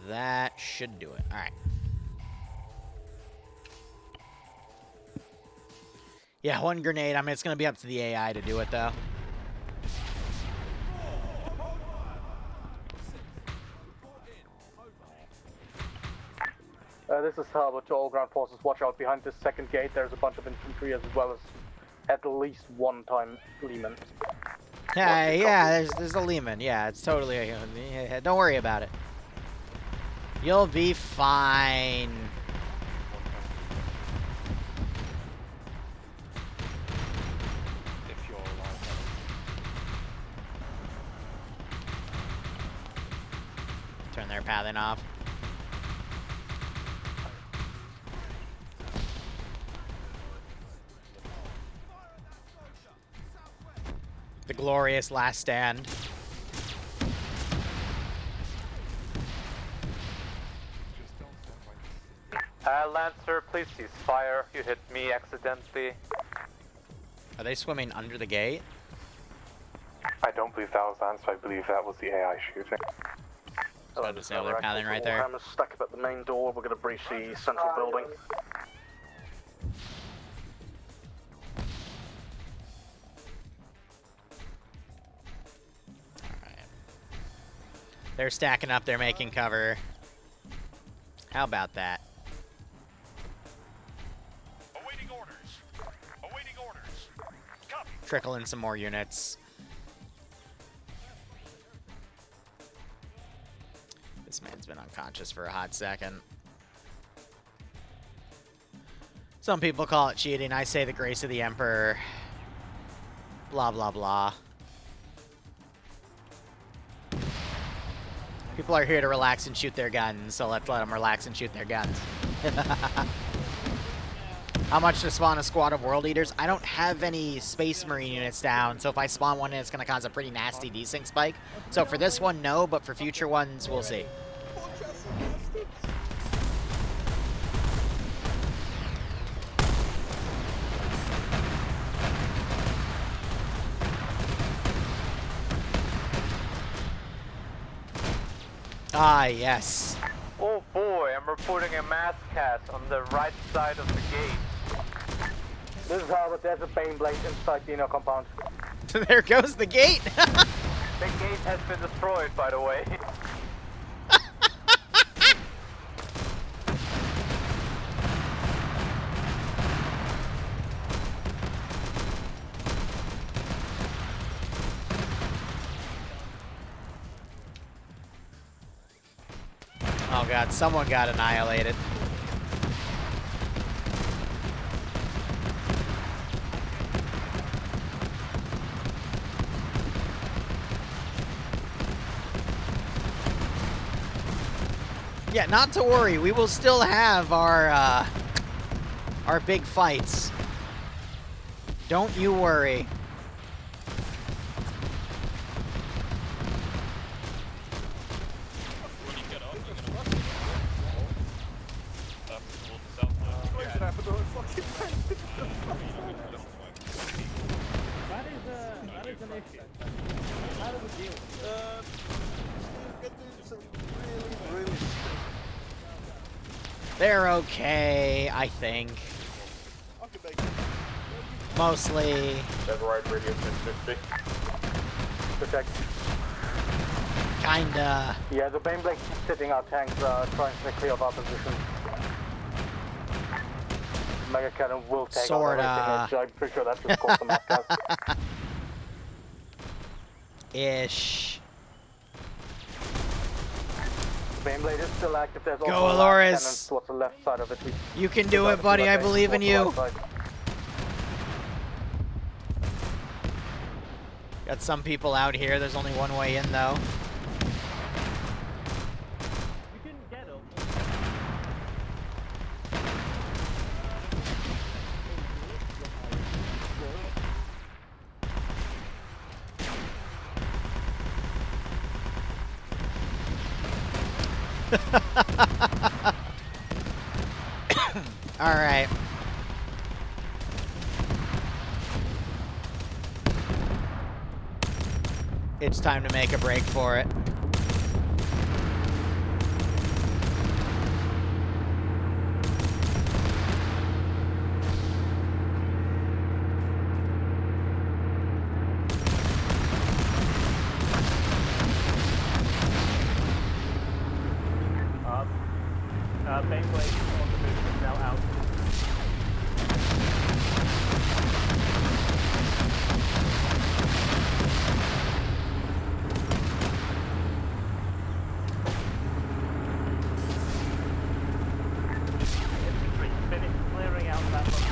That should do it. All right. Yeah, one grenade. I mean, it's going to be up to the AI to do it, though. This is Harbor to all ground forces. Watch out behind this second gate. There's a bunch of infantry as well as at least one time Lehman. Yeah, there's a Lehman. Yeah, it's totally. Yeah, don't worry about it. You'll be fine. If you're alive. Turn their pathing off. The glorious last stand. Lancer, please cease fire. You hit me accidentally. Are they swimming under the gate? I don't believe that was Lance, I believe that was the AI shooting. So disable their pathing right there. Hammers stuck up at the main door. We're going to breach the central building. They're stacking up, they're making cover. How about that? Awaiting orders. Awaiting orders. Copy. Trickle in some more units. This man's been unconscious for a hot second. Some people call it cheating. I say the grace of the Emperor. Blah, blah, blah. People are here to relax and shoot their guns, so let's let them relax and shoot their guns. How much to spawn a squad of World Eaters? I don't have any Space Marine units down, so if I spawn one in, it's going to cause a pretty nasty desync spike. So for this one, no, but for future ones, we'll see. Ah, yes. Oh boy, I'm reporting a mass cast on the right side of the gate. This is Harbor. There's a Bane Blade inside the inner compound. There goes the gate. The gate has been destroyed, by the way. Oh god, someone got annihilated. Yeah, not to worry. We will still have our big fights. Don't you worry. That is an issue. How do we deal with it? They're okay, I think. Mostly. Override radius 650. Protect. Kinda. Yeah, the Bane Blade keeps hitting our tanks, trying to clear of our position. Mega Cannon will take Sorta. out everything. I'm pretty sure that's just called the mass cast. Ish. Bane Blade is still active. There's also Go, a Aloris. cannon towards the left side of it. You can do it, buddy. I believe in you. Got some people out here. There's only one way in, though. You can get up. All right. It's time to make a break for it. Beyblade on the move is now out. Infantry, finish clearing out that one.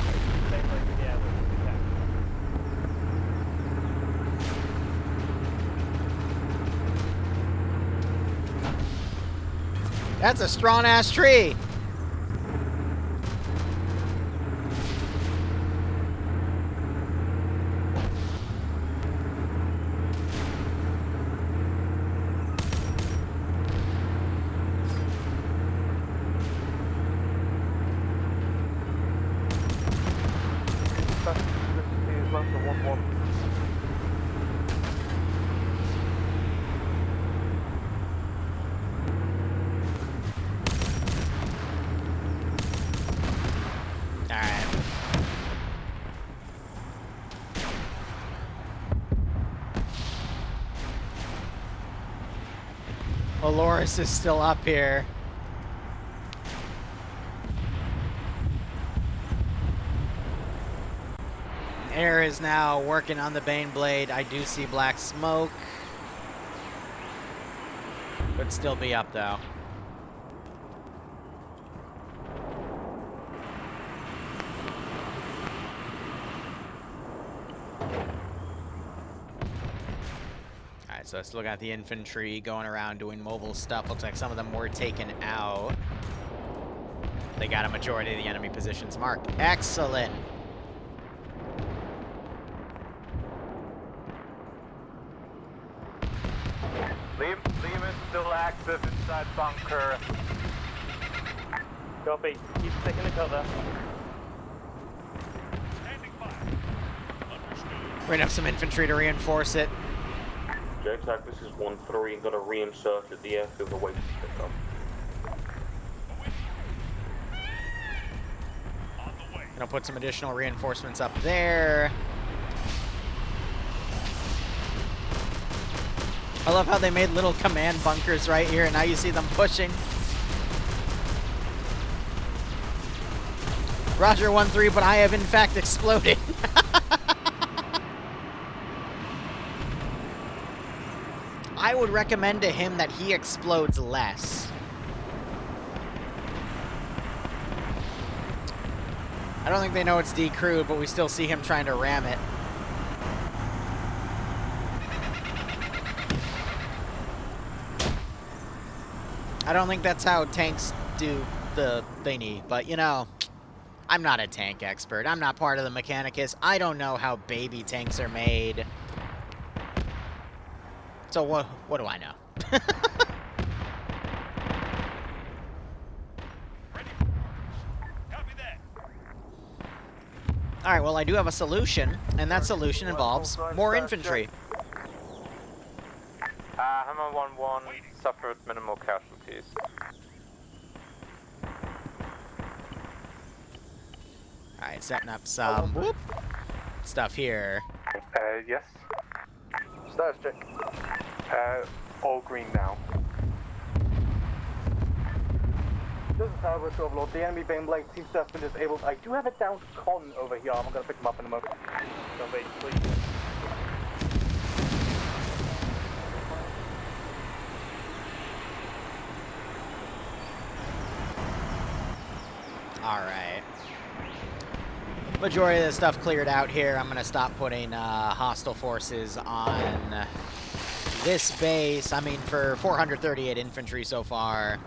Beyblade in the air with us, okay. That's a strong-ass tree. Loris is still up here. Air is now working on the Baneblade. I do see black smoke. Could still be up though. So let's look at the infantry going around doing mobile stuff. Looks like some of them were taken out. They got a majority of the enemy positions marked. Excellent. Liam is still active inside bunker. Copy. Keep sticking to cover. We're gonna have some infantry to reinforce it. JTAC, this is 1-3, I'm gonna reinsert at the airfield away to pick up. Gonna put some additional reinforcements up there. I love how they made little command bunkers right here, and now you see them pushing. Roger 1-3, but I have in fact exploded. I would recommend to him that he explodes less. I don't think they know it's decrewed, but we still see him trying to ram it. I don't think that's how tanks do the thingy, but you know, I'm not a tank expert. I'm not part of the Mechanicus. I don't know how baby tanks are made. So what do I know? Alright, well I do have a solution, and that solution involves more infantry. Hammer 1-1 suffered minimal casualties. Alright, setting up some stuff here. Yes. Status check. All green now. This is Albert Overlord. The enemy Baneblade seems to have been disabled. I do have it down to Con over here. I'm gonna pick him up in a moment. Don't wait, please. Alright. majority of the stuff cleared out here, I'm going to stop putting hostile forces on this base. I mean, for 438 infantry so far,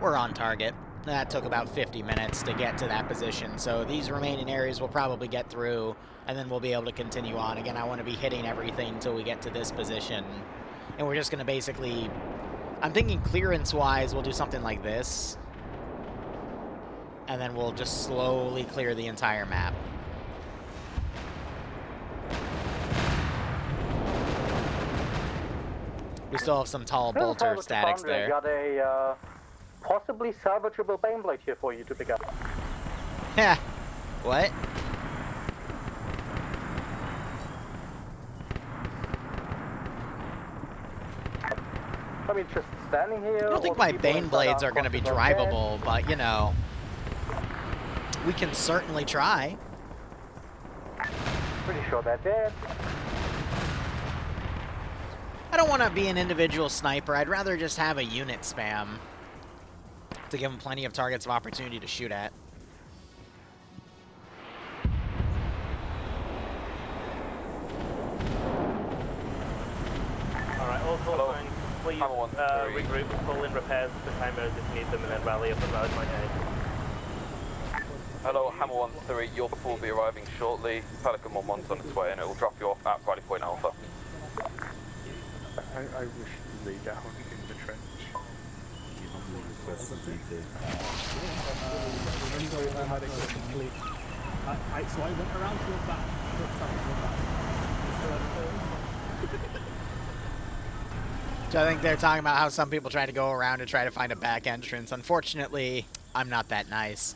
we're on target. That took about 50 minutes to get to that position, so these remaining areas we'll probably get through, and then we'll be able to continue on. Again, I want to be hitting everything until we get to this position, and we're just going to basically... I'm thinking clearance-wise, we'll do something like this, and then we'll just slowly clear the entire map. We still have some tall bolter statics there. I got a possibly salvageable baneblade here for you to pick up. Yeah. What? I mean, just standing here. I don't think my bane blades are going to be drivable, but you know, we can certainly try. Pretty sure they're dead. I don't want to be an individual sniper. I'd rather just have a unit spam to give them plenty of targets of opportunity to shoot at. Alright, all call signs, please regroup, call in repairs for timers if you need them, and then rally up at Rally Point A. Hello, Hammer 1-3, your before will be arriving shortly. Pelican 1-1's on its way and it will drop you off at Rally Point Alpha. I wish to lay down in the trench. So I went around to the back, So I think they're talking about how some people try to go around and try to find a back entrance. Unfortunately, I'm not that nice.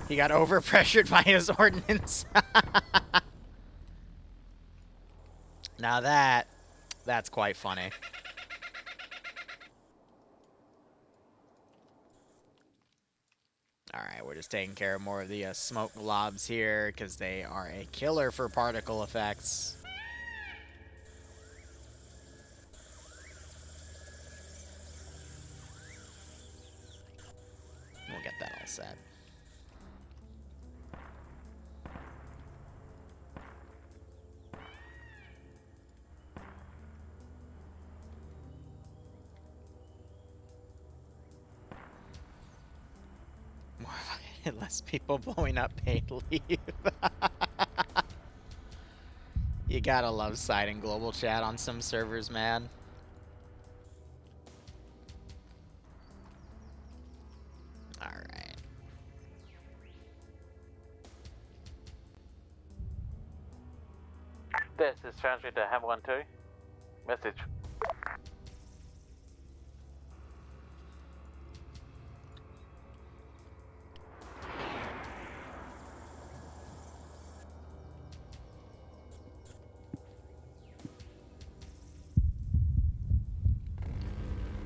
He got overpressured by his ordnance. Now that's quite funny. Alright, we're just taking care of more of the smoke globs here because they are a killer for particle effects. We'll get that all set. Less people blowing up paid leave. You gotta love siding global chat on some servers, man. Alright. This is transmitted to Hammer 1-2. Message.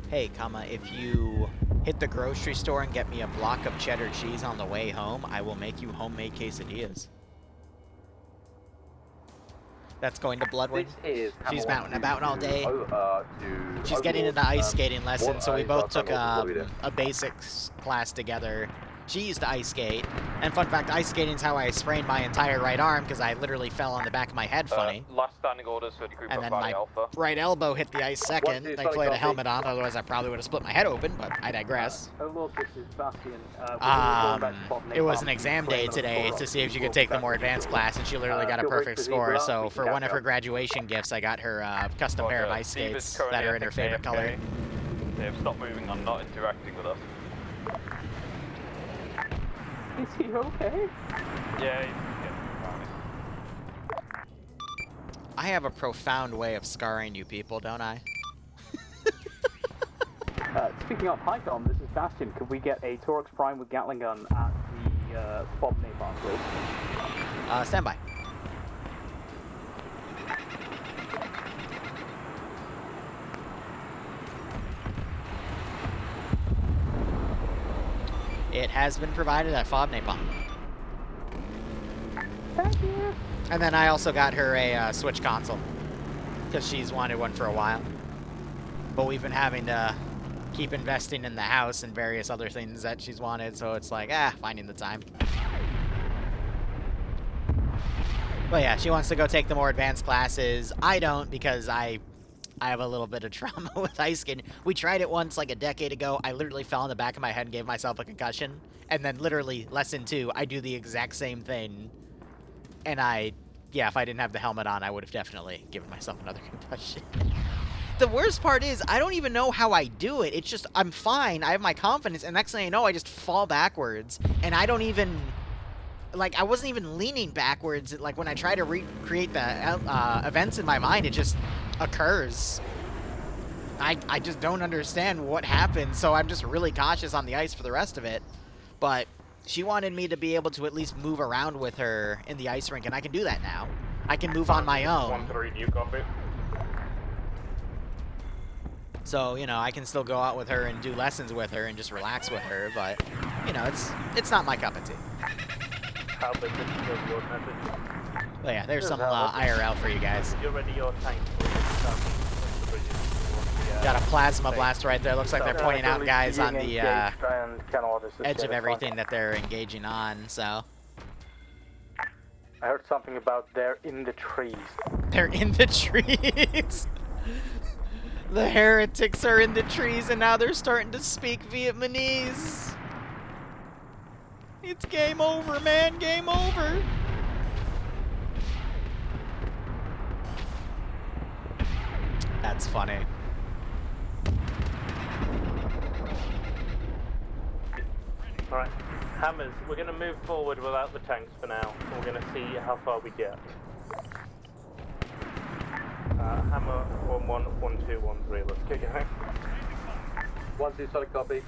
Hey, if you hit the grocery store and get me a block of cheddar cheese on the way home, I will make you homemade quesadillas. That's going to Bloodwood. She's mountain about all day. She's getting into ice skating lessons, so we both took a basics class together. She used to ice skate, and fun fact, ice skating is how I sprained my entire right arm because I literally fell on the back of my head funny. Last standing orders for the group And then Valley my Alpha. right elbow hit the ice second. Thankfully I had a helmet on, otherwise I probably would have split my head open, but I digress. It was an exam day today to see if she could take the more advanced class, and she literally got a perfect score, so for one of her graduation gifts, I got her a custom pair of ice skates that are in her favorite color. They've stopped moving on, not interacting with us. Is he okay? Yeah, he's I have a profound way of scarring you people, don't I? Speaking of Python, this is Bastion. Could we get a Torx Prime with Gatling gun at the Bob Napalm, please? Stand by. It has been provided at Fob Napalm. Thank you. And then I also got her a Switch console, because she's wanted one for a while. but we've been having to keep investing in the house and various other things that she's wanted, so it's like, finding the time. But yeah, she wants to go take the more advanced classes. I don't, because I have a little bit of trauma with ice skin. We tried it once like a decade ago. I literally fell on the back of my head and gave myself a concussion. And then literally, lesson 2, I do the exact same thing. And yeah, if I didn't have the helmet on, I would have definitely given myself another concussion. The worst part is, I don't even know how I do it. It's just, I'm fine, I have my confidence, and next thing I know, I just fall backwards. And I don't even, like, I wasn't even leaning backwards. Like, when I try to recreate the events in my mind, it just occurs. I just don't understand what happened, so I'm just really cautious on the ice for the rest of it. But she wanted me to be able to at least move around with her in the ice rink, and I can do that now. I can move on my own. 1-3, do you copy? So, you know, I can still go out with her and do lessons with her and just relax with her, but, you know, it's not my cup of tea. How big is your message? But yeah, there's some IRL for you guys. You're ready, your tank. Got a plasma blast right there. Looks like they're pointing out guys on the edge of everything that they're engaging on, so. I heard something about they're in the trees. They're in the trees? The heretics are in the trees, and now they're starting to speak Vietnamese. It's game over, man. Game over. That's funny. Alright, Hammers, we're going to move forward without the tanks for now. We're going to see how far we get. Hammer 1-1, 1-2, 1-3, let's get going. 1-2, solid copy.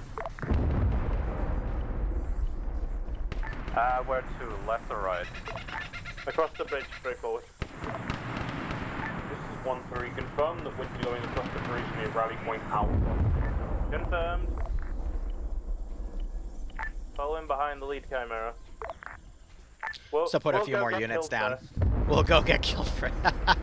Where to? Left or right? Across the bridge, straight forward. This is 1-3. Confirm that we're going across the bridge near rally point Alpha. Confirmed. Following behind the lead Chimera. So put a few more units down. We'll go get killed for that.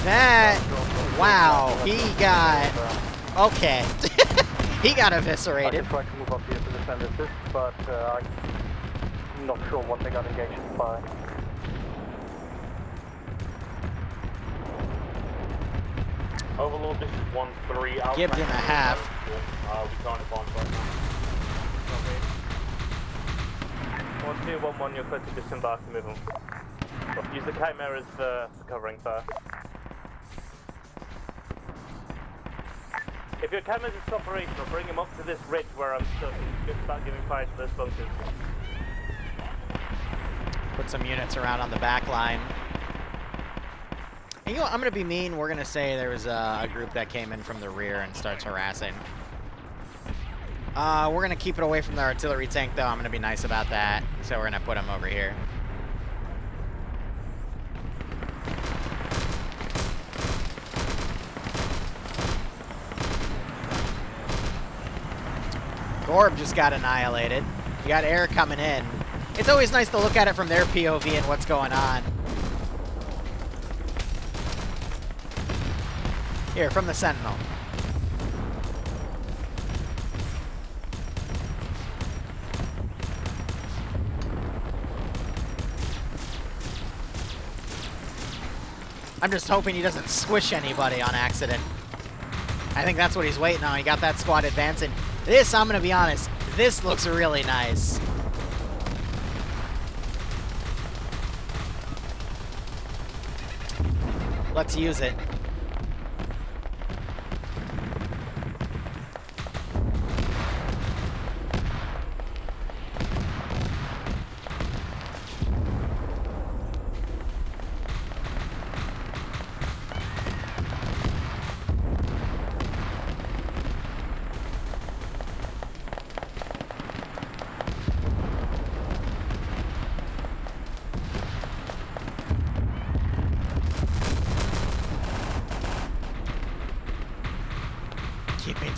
That, wow, he got, okay, he got eviscerated. I can try to move up here to defend this, but I'm not sure what they got engaged by. Overlord, this is 1-3. Gibbed in a half. We can't advance right now. 1-2, 1-1, you're clear to disembark and move on. Use the Chimeras for covering fire. If your Chimeras is operational, bring him up to this ridge where I'm stuck and start giving fire to those bunkers. Put some units around on the back line. And you know what, I'm going to be mean. We're going to say there was a group that came in from the rear and starts harassing. We're going to keep it away from the artillery tank, though. I'm going to be nice about that. So we're going to put them over here. Orb just got annihilated. You got air coming in. It's always nice to look at it from their POV and what's going on. Here, from the Sentinel. I'm just hoping he doesn't squish anybody on accident. I think that's what he's waiting on. He got that squad advancing. This, I'm going to be honest, this looks really nice. Let's use it.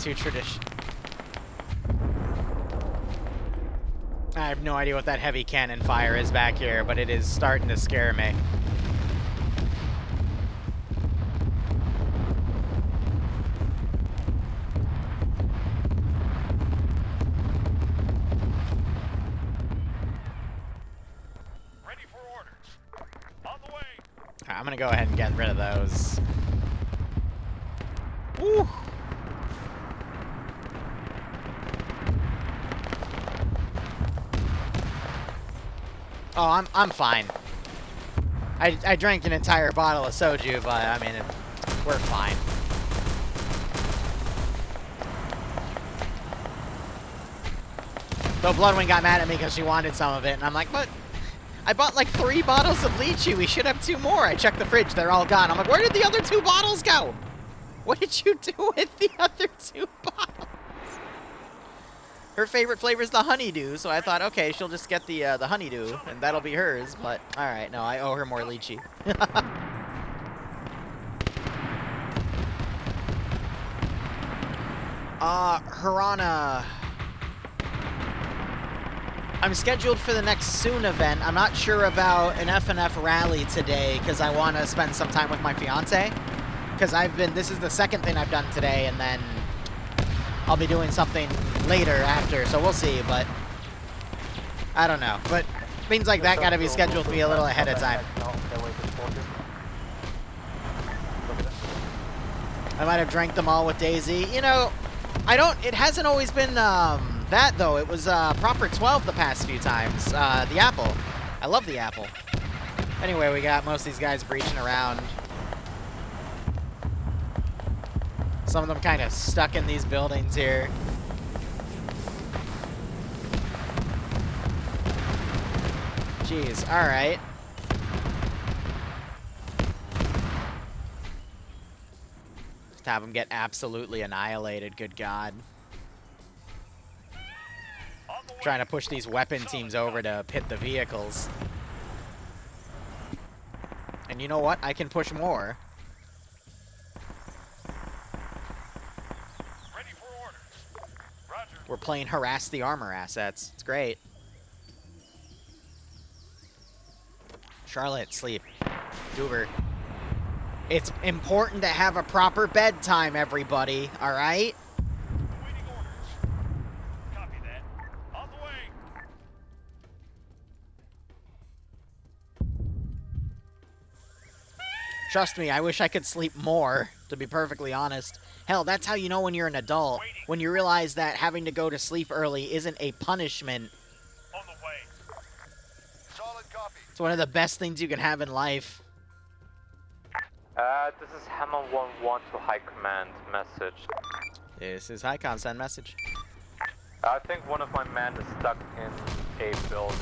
too traditional. I have no idea what that heavy cannon fire is back here, but it is starting to scare me. Ready for orders. On the way. Alright, I'm gonna go ahead and get rid of those. Woo! Oh, I'm fine. I drank an entire bottle of soju, but I mean, we're fine. Though Bloodwing got mad at me because she wanted some of it, and I'm like, but I bought like 3 bottles of lychee. We should have 2 more. I checked the fridge. They're all gone. I'm like, where did the other 2 bottles go? What did you do with the other 2 bottles? Her favorite flavor is the honeydew, so I thought, okay, she'll just get the honeydew, and that'll be hers. But all right, no, I owe her more lychee. Harana. I'm scheduled for the next Soon event. I'm not sure about an FNF rally today because I want to spend some time with my fiance. Because this is the second thing I've done today, and then I'll be doing something later after, so we'll see, but I don't know. But things like that gotta be scheduled to be a little ahead of time. I might have drank them all with Daisy. You know, it hasn't always been that, though. It was proper 12 the past few times. The apple. I love the apple. Anyway, we got most of these guys breaching around. Some of them kind of stuck in these buildings here. Jeez, alright. Just have them get absolutely annihilated, good God. Trying to push these weapon teams over to pit the vehicles. And you know what? I can push more. We're playing harass the armor assets. It's great. Charlotte, sleep. Goober. It's important to have a proper bedtime, everybody. All right? Awaiting orders. Copy that. On the way. Trust me, I wish I could sleep more, to be perfectly honest. Hell, that's how you know when you're an adult. When you realize that having to go to sleep early isn't a punishment. On the way. Solid copy. It's one of the best things you can have in life. This is Hammer 1-1 to High Command message. This is HighCom, send message. I think one of my men is stuck in a building.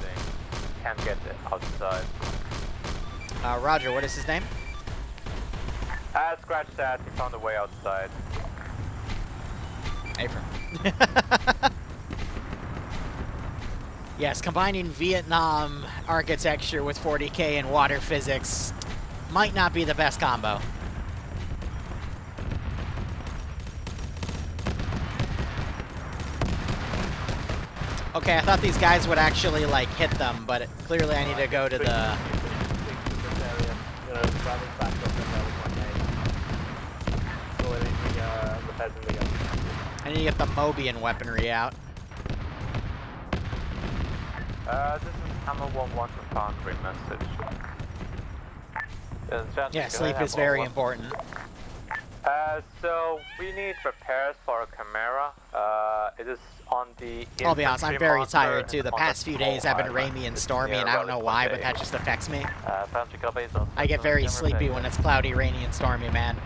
Can't get it outside. Roger, what is his name? Scratch that, he found a way outside. Ephraim. Yes, combining Vietnam architecture with 40k and water physics might not be the best combo. Okay, I thought these guys would actually, like, hit them, but clearly I need to go to the... I need to get the Mobian weaponry out. This is Hammer 1-1 to Foundry message. Yeah, sleep is very important. So we need repairs for a Chimera. It is on the... I'll be honest, I'm very tired too. The past few days have been rainy and stormy, and I don't know why, but that just affects me. I get very sleepy when it's cloudy, rainy, and stormy, man.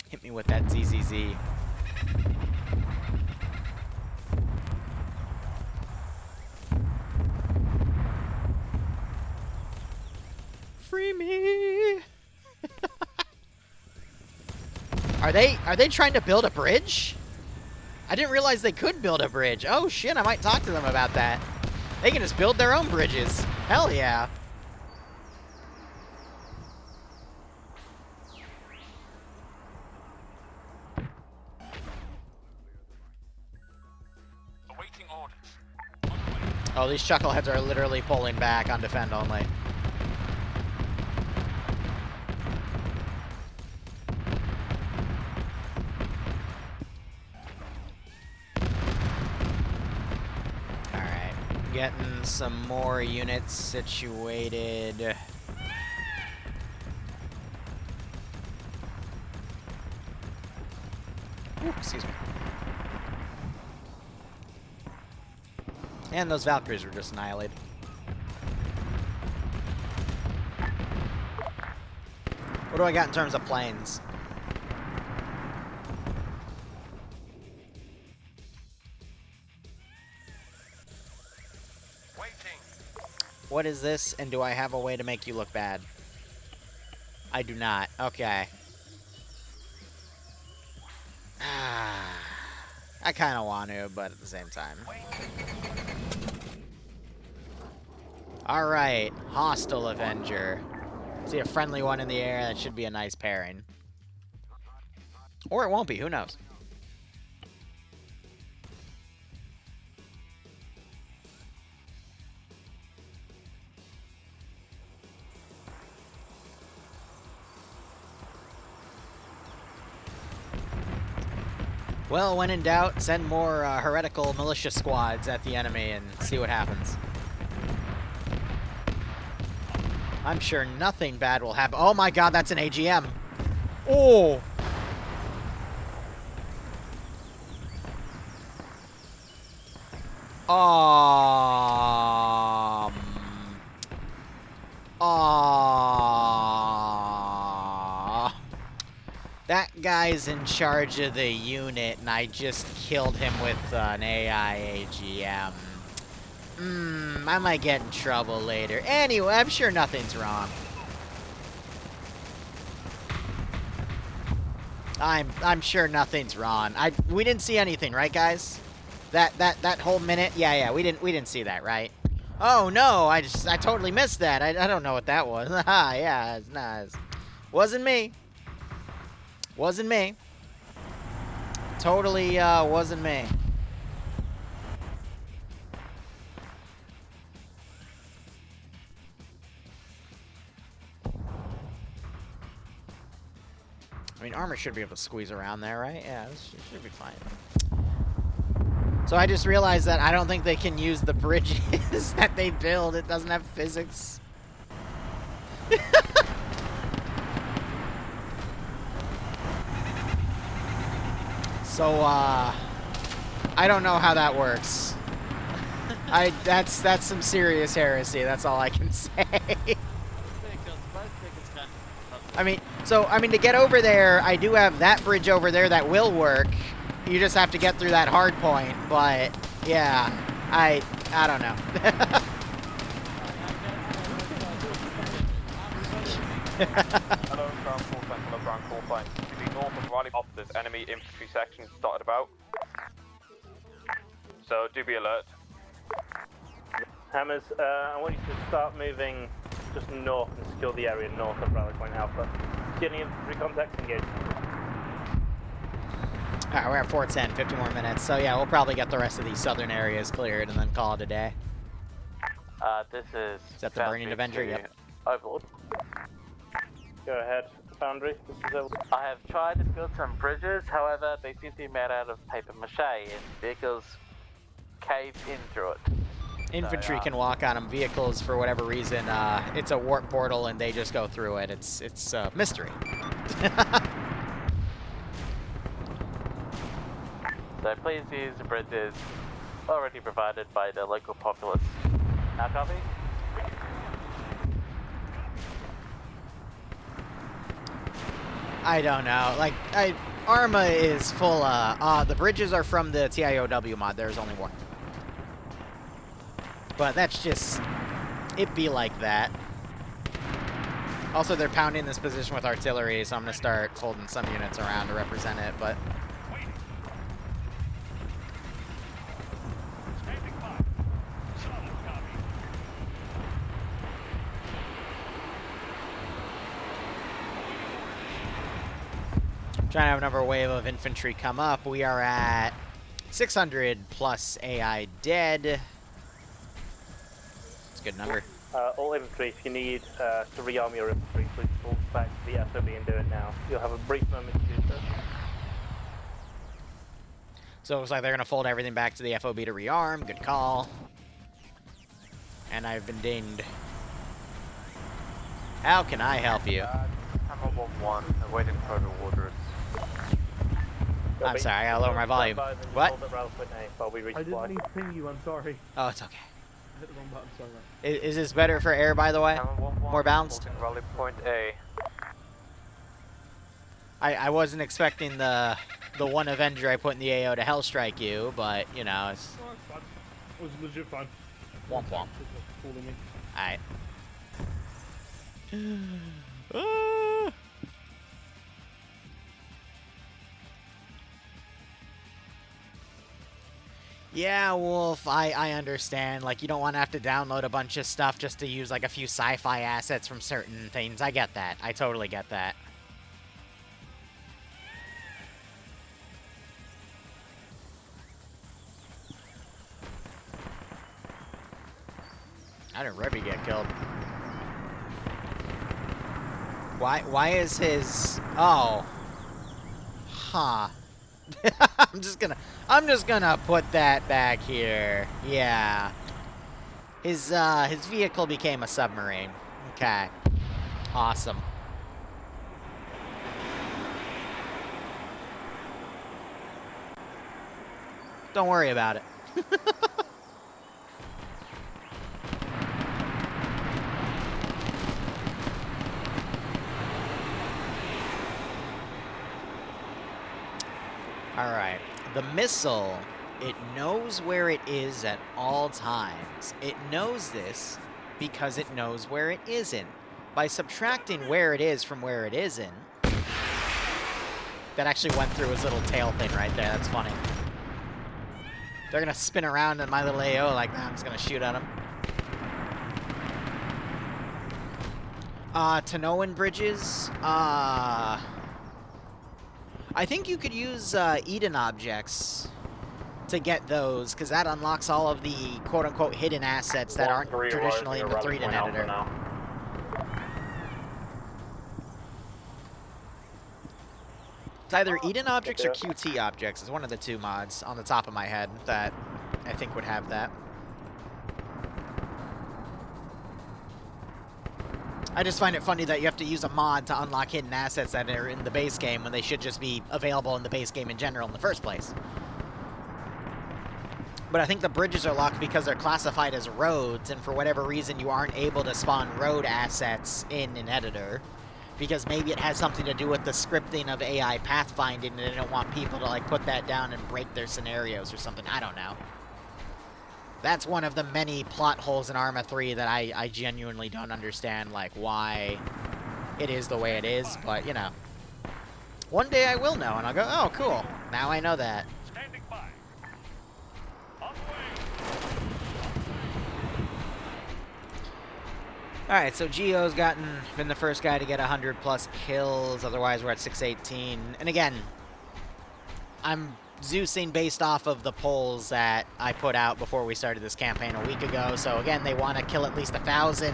Hit me with that ZZZ. Free me! Are they trying to build a bridge? I didn't realize they could build a bridge. Oh shit, I might talk to them about that. They can just build their own bridges. Hell yeah. Oh, these chuckleheads are literally pulling back on defend only. Alright, getting some more units situated. Ooh, excuse me. And those Valkyries were just annihilated. What do I got in terms of planes? What is this, and do I have a way to make you look bad? I do not. Okay. I kind of want to, but at the same time. Alright, Hostile Avenger. See a friendly one in the air, that should be a nice pairing. Or it won't be, who knows? Well, when in doubt, send more heretical militia squads at the enemy and see what happens. I'm sure nothing bad will happen. Oh my god, that's an AGM. Oh! That guy's in charge of the unit, and I just killed him with an AI AGM. I might get in trouble later. Anyway, I'm sure nothing's wrong. I'm sure nothing's wrong. We didn't see anything, right, guys? That whole minute? Yeah, we didn't see that, right? Oh no, I totally missed that. I don't know what that was. Yeah, it's nice. Wasn't me. Wasn't me. Totally wasn't me. I mean, armor should be able to squeeze around there, right? Yeah, this should be fine. So I just realized that I don't think they can use the bridges that they build. It doesn't have physics. So, I don't know how that works. That's some serious heresy. That's all I can say. I mean, to get over there, I do have that bridge over there that will work. You just have to get through that hard point, but yeah, I don't know. Hello, ground call sign, hello, ground call sign. To the north of Riley officers, enemy infantry section started about. So do be alert. Hammers, I want you to start moving just north and secure the area north of Rally Point Alpha. See any infantry contacts engaged? Alright, we're at 410, 50 more minutes. So yeah, we'll probably get the rest of these southern areas cleared and then call it a day. This is... Is that the Burning Avenger? Yep. Overlord. Go ahead, Foundry. This is Overlord. I have tried to build some bridges, however, they seem to be made out of paper mache, and vehicles cave in through it. Infantry can walk on them. Vehicles, for whatever reason, it's a warp portal and they just go through it. It's a mystery. So please use the bridges already provided by the local populace. Now copy? I don't know. Like, Arma is full the bridges are from the TIOW mod. There's only one. But that's just, it be like that. Also, they're pounding this position with artillery, so I'm going to start folding some units around to represent it, but... Trying to have another wave of infantry come up. We are at 600 plus AI dead. Good number. All infantry, if you need to rearm your infantry, please pull back to the FOB and do it now. You'll have a brief moment to do so. So it looks like they're going to fold everything back to the FOB to rearm. Good call. And I've been dinged. How can I help you? I'm on 1-1, awaiting further orders. I'm sorry, I gotta lower my volume. What? I didn't mean to ping you, I'm sorry. Oh, it's okay. I hit the wrong button, sorry mate. Is this better for air, by the way? More balanced? Rally point A. I wasn't expecting the one Avenger I put in the AO to hellstrike you, but, you know, it's... Oh, it's fine. It was legit fine. Womp womp. Fooling me. Alright. Yeah, Wolf, I understand. Like, you don't want to have to download a bunch of stuff just to use, like, a few sci-fi assets from certain things. I get that. I totally get that. How did Rebby get killed? Why is his... Oh. Huh. I'm just gonna put that back here. Yeah. His vehicle became a submarine. Okay. Awesome. Don't worry about it. Alright, the missile, it knows where it is at all times. It knows this because it knows where it isn't. By subtracting where it is from where it isn't, that actually went through his little tail thing right there, that's funny. They're gonna spin around in my little AO like that, I'm just gonna shoot at them. Tanoan bridges, I think you could use Eden objects to get those, because that unlocks all of the quote-unquote hidden assets that aren't traditionally in the 3D editor. It's either Eden objects or QT objects. It's one of the two mods on the top of my head that I think would have that. I just find it funny that you have to use a mod to unlock hidden assets that are in the base game when they should just be available in the base game in general in the first place. But I think the bridges are locked because they're classified as roads, and for whatever reason you aren't able to spawn road assets in an editor. Because maybe it has something to do with the scripting of AI pathfinding, and they don't want people to like put that down and break their scenarios or something. I don't know. That's one of the many plot holes in Arma 3 that I genuinely don't understand, like, why it is the way it is, but, you know. One day I will know, and I'll go, oh, cool. Now I know that. Standing by. On the way. Alright, so Gio's been the first guy to get 100+ kills, otherwise we're at 618. And again, I'm Zeusing based off of the polls that I put out before we started this campaign a week ago. So again, they want to kill at least 1,000,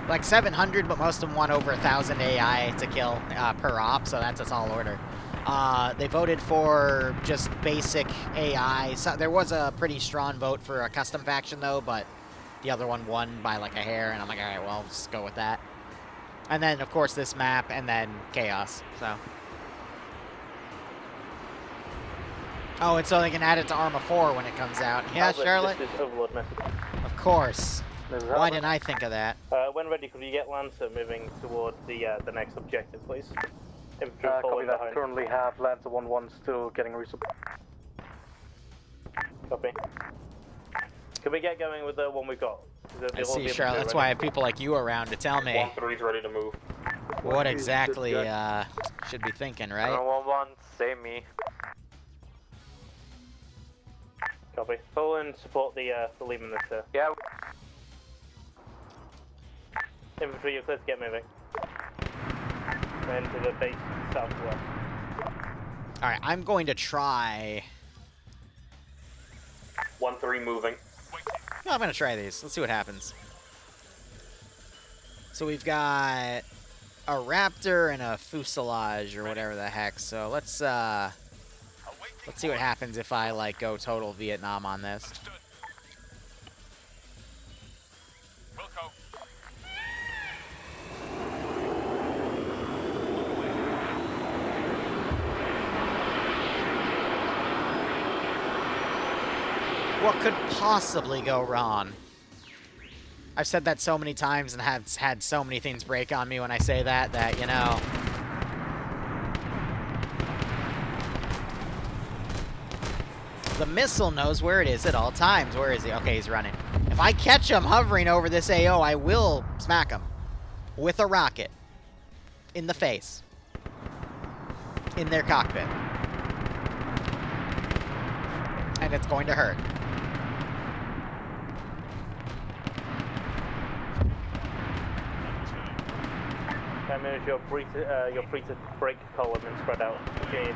like 700, but most of them want over 1,000 AI to kill per op, so that's a tall order. They voted for just basic AI. So there was a pretty strong vote for a custom faction though, but the other one won by like a hair, and I'm like, alright, well, I'll just go with that. And then, of course, this map, and then Chaos, so. Oh, and so they can add it to Arma 4 when it comes out. Yeah, Charlotte? This is Overlord message. Of course. Why didn't I think of that? When ready, could you get Lancer moving towards the next objective, please? Infantry Copy following that. behind. Currently have Lancer 1-1 still getting resupply. Copy. Can we get going with the one we've got? I see, Charlotte. That's why I have people like you around to tell me 1-3's ready to move. what exactly should be thinking, right? 1-1, same me. Copy. Pull and support the Lehman that's here. Yeah. Infantry, you're clear to get moving. And to the base southwest. Alright, I'm going to try... 1-3 moving. No, I'm going to try these. Let's see what happens. So we've got a raptor and a fuselage or whatever the heck. So let's see what happens if I like go total Vietnam on this. What could possibly go wrong? I've said that so many times and have had so many things break on me when I say that, you know. The missile knows where it is at all times. Where is he? Okay, he's running. If I catch him hovering over this AO, I will smack him. With a rocket. In the face. In their cockpit. And it's going to hurt. That means you're free to break column and spread out. Okay,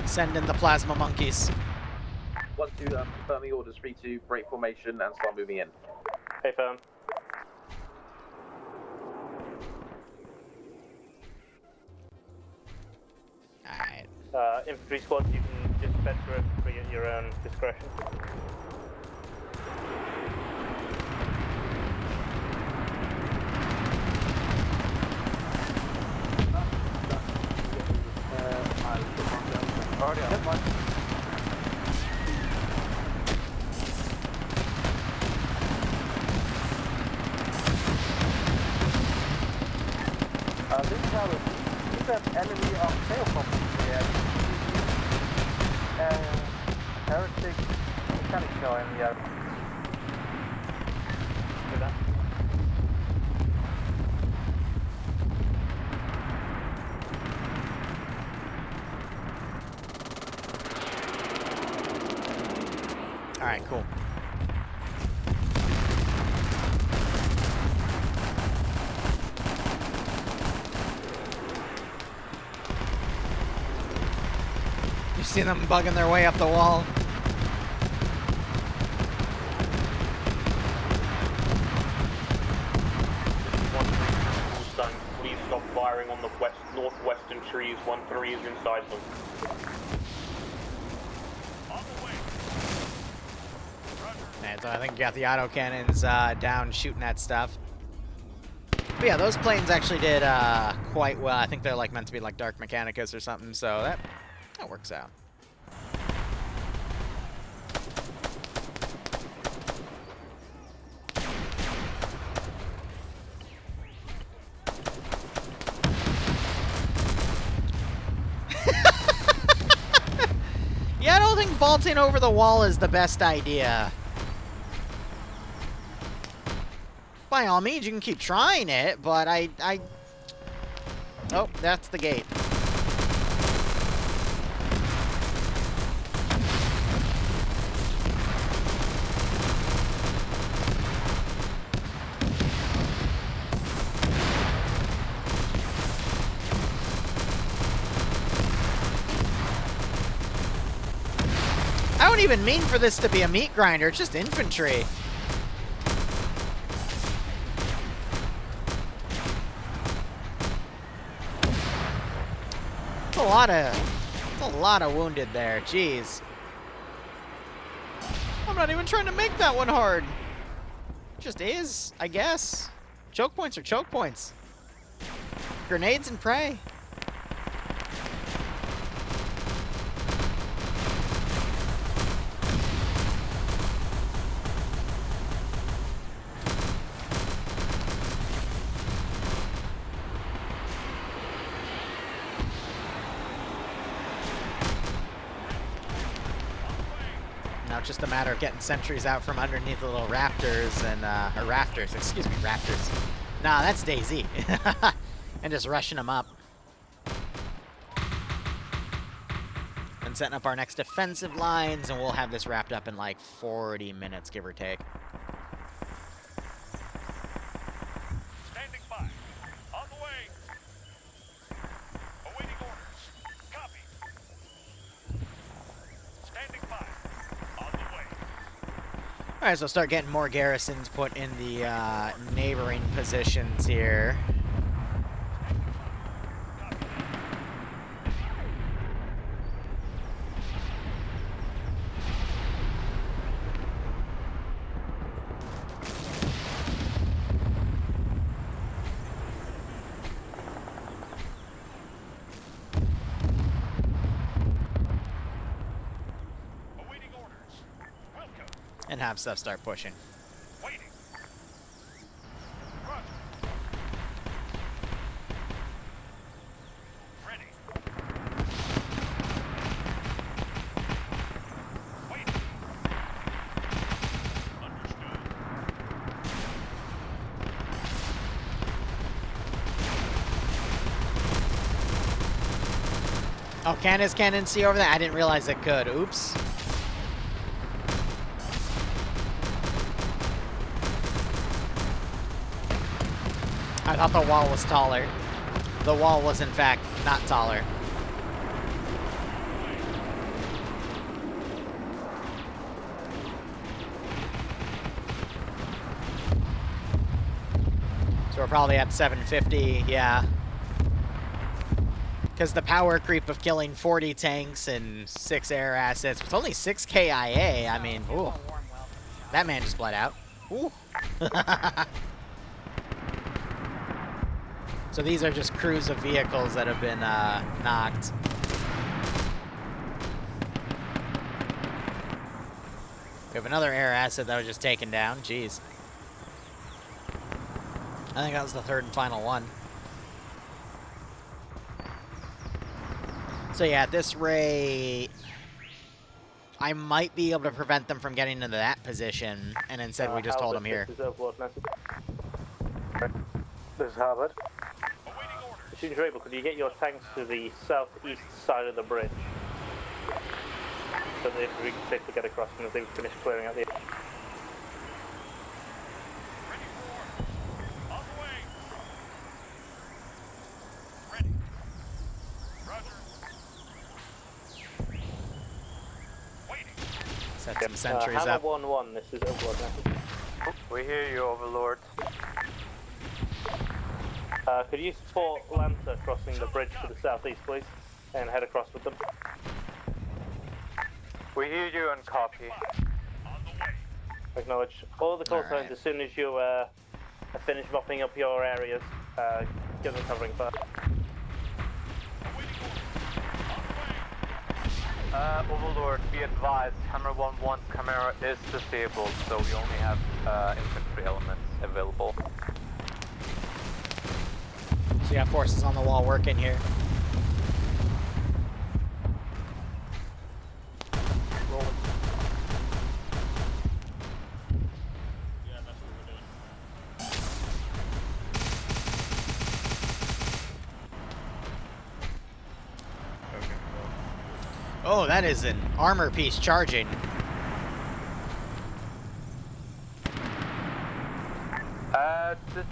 Send in the plasma monkeys. 1-2, confirming orders, free to break formation and start moving in. Hey, firm. Alright. Infantry squads, you can dispense for infantry at your own discretion. This is how we have enemy on sail property here. Heretic mechanical in the air. Alright, cool. You see them bugging their way up the wall? Please stop firing on the northwestern trees. 1-3 is inside them. And so I think you got the autocannons down shooting at stuff. But yeah, those planes actually did quite well. I think they're like meant to be like Dark Mechanicus or something, so that works out. Yeah, I don't think vaulting over the wall is the best idea. By all means, you can keep trying it, but Oh, that's the gate. I don't even mean for this to be a meat grinder, it's just infantry. It's a lot of wounded there, jeez. I'm not even trying to make that one hard. It just is, I guess. Choke points are choke points. Grenades and prey. Now it's just a matter of getting sentries out from underneath the little raptors and, or rafters, excuse me, raptors. Nah, that's Daisy. And just rushing them up. And setting up our next defensive lines, and we'll have this wrapped up in like 40 minutes, give or take. Standing by. On the way. Awaiting orders. Copy. Standing by. On the way. Alright, so start getting more garrisons put in the neighboring positions here. And have stuff start pushing. Oh, can his cannon see over there? I didn't realize it could. Oops. I thought the wall was taller. The wall was, in fact, not taller. So we're probably at 750, yeah. Because the power creep of killing 40 tanks and 6 air assets, it's only 6 KIA. I mean, ooh. That man just bled out. Ooh. So these are just crews of vehicles that have been knocked. We have another air asset that was just taken down. Jeez. I think that was the third and final one. So yeah, at this rate, I might be able to prevent them from getting into that position, and instead we just hold them here. This is Harvard. As soon as you're able, could you get your tanks to the southeast side of the bridge? So that we can safely get across and they've finished clearing out the... Set some sentries Hammer up. 1-1, this is Overlord message. We hear you, Overlord. Could you support Lancer crossing the bridge to the southeast, please? And head across with them. We hear you and copy. Acknowledge. All the call signs, as soon as you finish mopping up your areas, give them covering fire. Overlord, be advised, Hammer 1-1's camera is disabled, so we only have infantry elements available. So you have forces on the wall working here. Rolling. Yeah, that's what we're doing. Oh, that is an armor piece charging. This is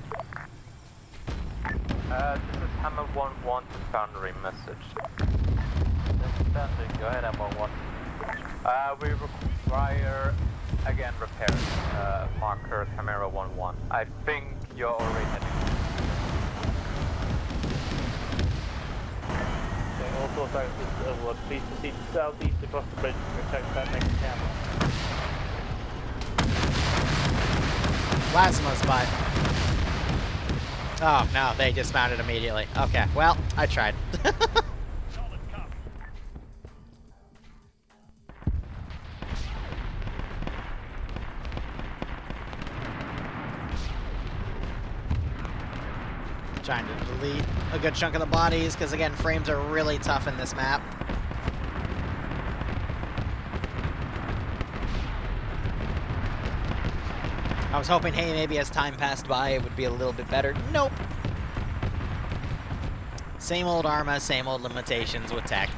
Hammer 1-1 to Foundry message. Go ahead, M11. We require, again, repairs. Marker Camera 1-1. I think you're already heading. Okay, all call signs, this is Overlord. Please proceed southeast across the bridge to protect that next camera. Plasma spot. Oh, no, they dismounted immediately. Okay, well, I tried. Trying to delete a good chunk of the bodies, because again, frames are really tough in this map. I was hoping, hey, maybe as time passed by, it would be a little bit better. Nope. Same old Arma, same old limitations with tech.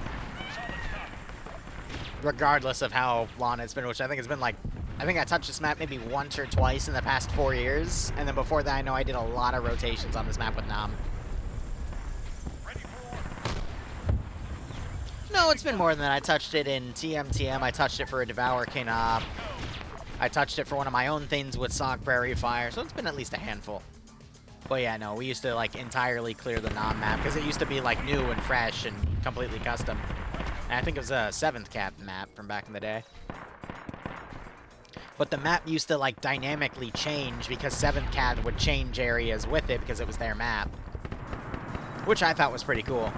Regardless of how long it's been, which I think it's been like, I think I touched this map maybe once or twice in the past 4 years. And then before that, I know I did a lot of rotations on this map with Nam. No, it's been more than that. I touched it in TMTM. I touched it for a Devour King op. I touched it for one of my own things with Sog Prairie Fire, so it's been at least a handful. But yeah, no, we used to like entirely clear the non-map because it used to be like new and fresh and completely custom. And I think it was a 7th Cat map from back in the day. But the map used to like dynamically change because 7th Cat would change areas with it because it was their map. Which I thought was pretty cool.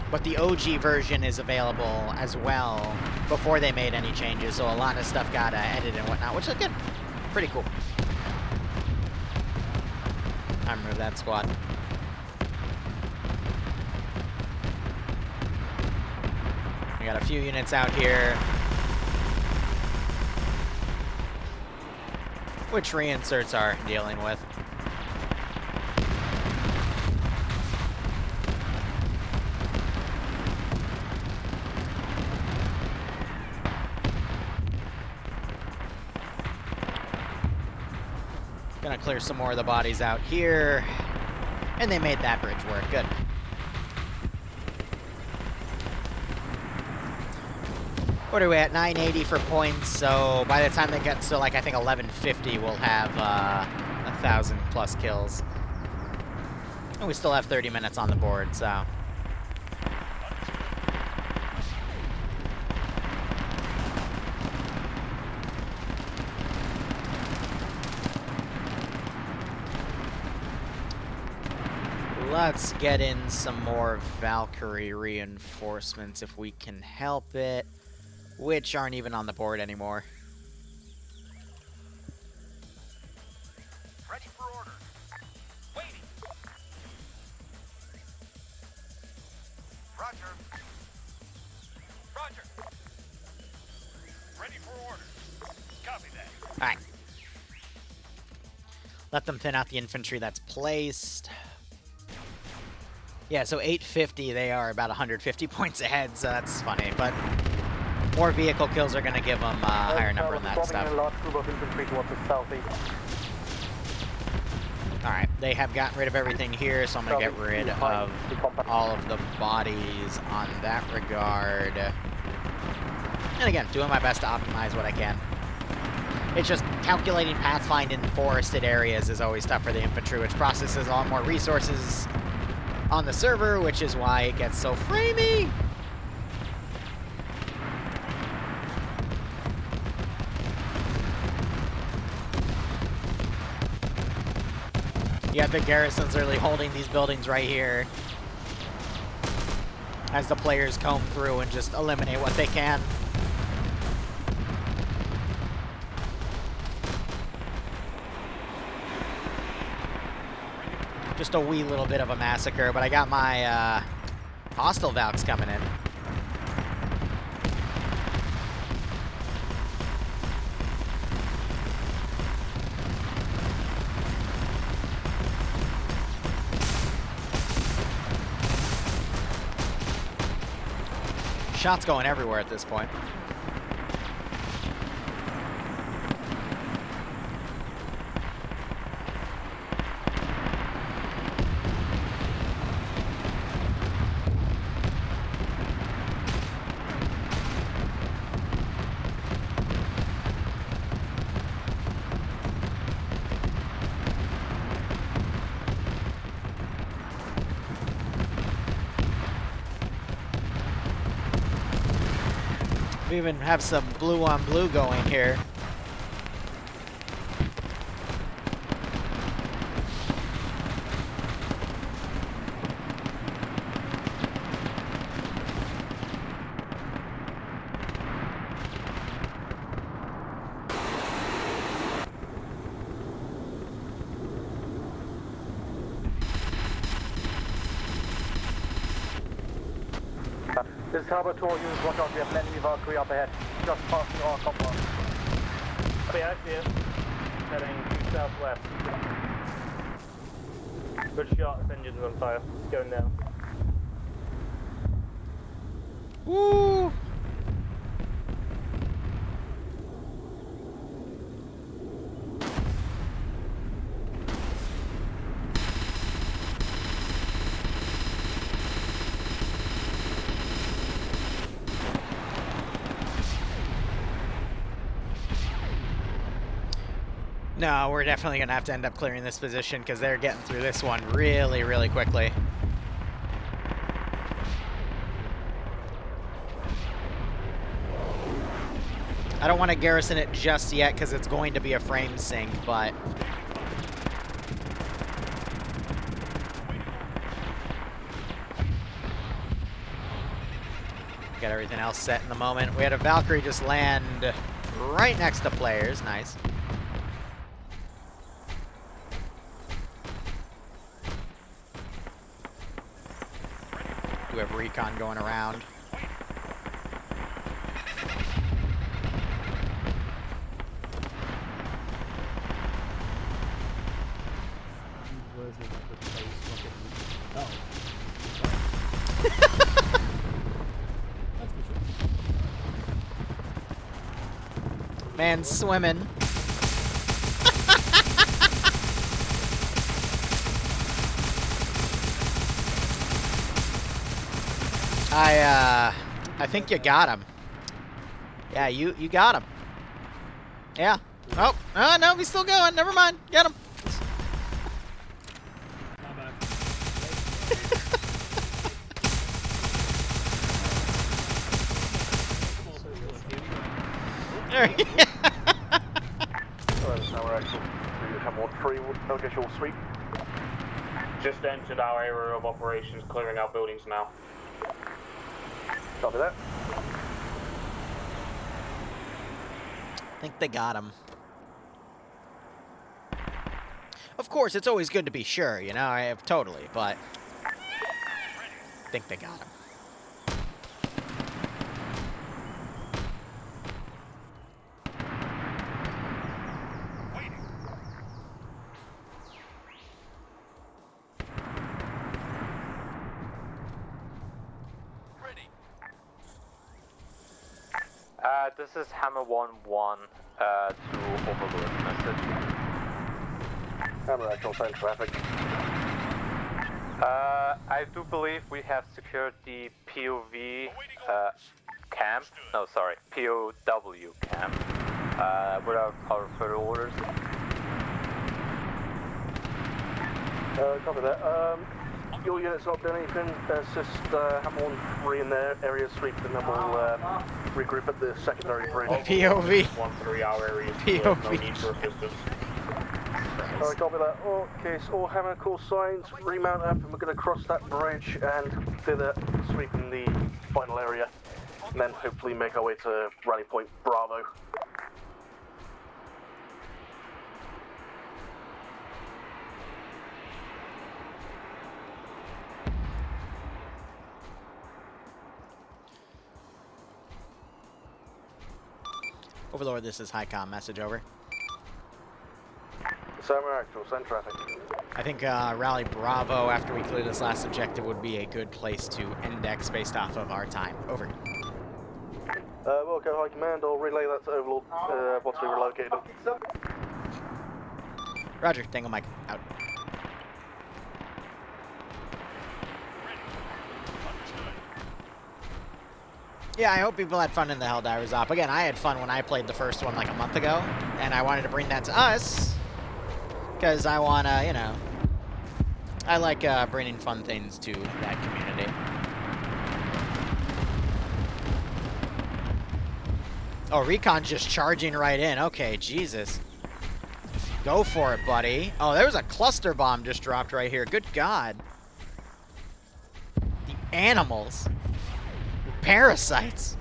But the OG version is available as well before they made any changes, so a lot of stuff got edited and whatnot, which is good. Pretty cool. I remove that squad. We got a few units out here. Which reinserts are dealing with. Gonna clear some more of the bodies out here. And they made that bridge work. Good. What are we at? 980 for points, so by the time they get to, like, I think 1150, we'll have 1,000 plus kills. And we still have 30 minutes on the board, so... Let's get in some more Valkyrie reinforcements if we can help it, which aren't even on the board anymore. Ready for orders. Waiting. Roger. Roger. Ready for orders. Copy that. Alright. Let them thin out the infantry that's placed. Yeah, so 850, they are about 150 points ahead, so that's funny, but more vehicle kills are going to give them a higher number in that stuff. A large group of infantry towards the southeast. Alright, they have gotten rid of everything here, so I'm going to get rid of all of the bodies on that regard. And again, doing my best to optimize what I can. It's just calculating pathfind in forested areas is always tough for the infantry, which processes a lot more resources on the server, which is why it gets so framey. Yeah, the garrison's really holding these buildings right here as the players comb through and just eliminate what they can. Just a wee little bit of a massacre, but I got my hostile Valks coming in. Shots going everywhere at this point. We even have some blue on blue going here. This is Harbor 2 units, watch out, we have an enemy Valkyrie up ahead, just passing our compound. Oh yeah, I see it. Heading due southwest. Good shot, its engine's on fire. It's going down. Woo! No, we're definitely going to have to end up clearing this position because they're getting through this one really, really quickly. I don't want to garrison it just yet because it's going to be a frame sink, but... Got everything else set in the moment. We had a Valkyrie just land right next to players. Nice. We have recon going around. Man swimming. I think you got him. Yeah, you got him. Yeah. Oh, no, he's still going. Never mind. Get him. Alright, now we're actually to have 1-3, they'll get your sweep. Just entered our area of operations, clearing our buildings now. Copy that. I think they got him. Of course, it's always good to be sure, you know, totally, but I think they got him. This is Hammer 1-1 to Overlord message. Hammer actual send traffic. I do believe we have secured the POV camp. No, sorry, POW camp. Without our further orders. Copy that. Your unit's not doing anything. There's just Hammer 1-3 in their area sweep, and then we'll regroup at the secondary bridge. POV. 1-3 our area. POV. No need for assistance. Alright, copy that. Okay, so all Hammer call signs, remount up, and we're going to cross that bridge and do the sweep in the final area, and then hopefully make our way to Rally Point Bravo. Overlord, this is Highcom. Message over. Summer actual, send traffic. I think Rally Bravo, after we clear this last objective, would be a good place to index based off of our time. Over. We'll go High Command. I'll relay that to Overlord once we relocate them. Roger. Tango Mike. Out. Yeah, I hope people had fun in the Helldivers op. Again, I had fun when I played the first one like a month ago, and I wanted to bring that to us, because I want to, you know, I like bringing fun things to that community. Oh, Recon's just charging right in. Okay, Jesus. Go for it, buddy. Oh, there was a cluster bomb just dropped right here. Good God. The animals. Parasites.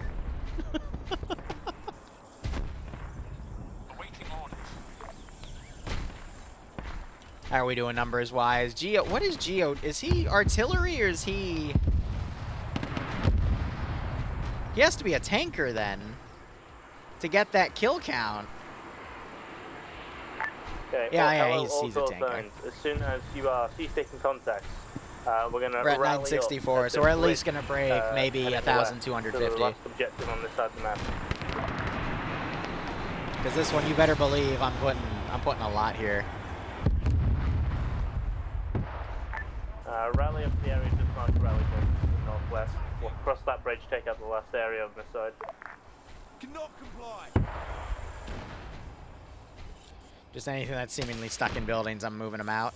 How are we doing numbers wise? Geo, what is Geo? Is he artillery or is he? He has to be a tanker then to get that kill count. Okay. Yeah, he's a tanker. Zones. As soon as you are cease-taking contacts, we're gonna. We're at 964, so we're at least gonna break maybe 1,250. The last objective on this side of the map. Because this one, you better believe I'm putting a lot here. Rally up the area, just mark rally point to the northwest. We'll cross that bridge, take out the last area on this side. Cannot comply. Just anything that's seemingly stuck in buildings, I'm moving them out.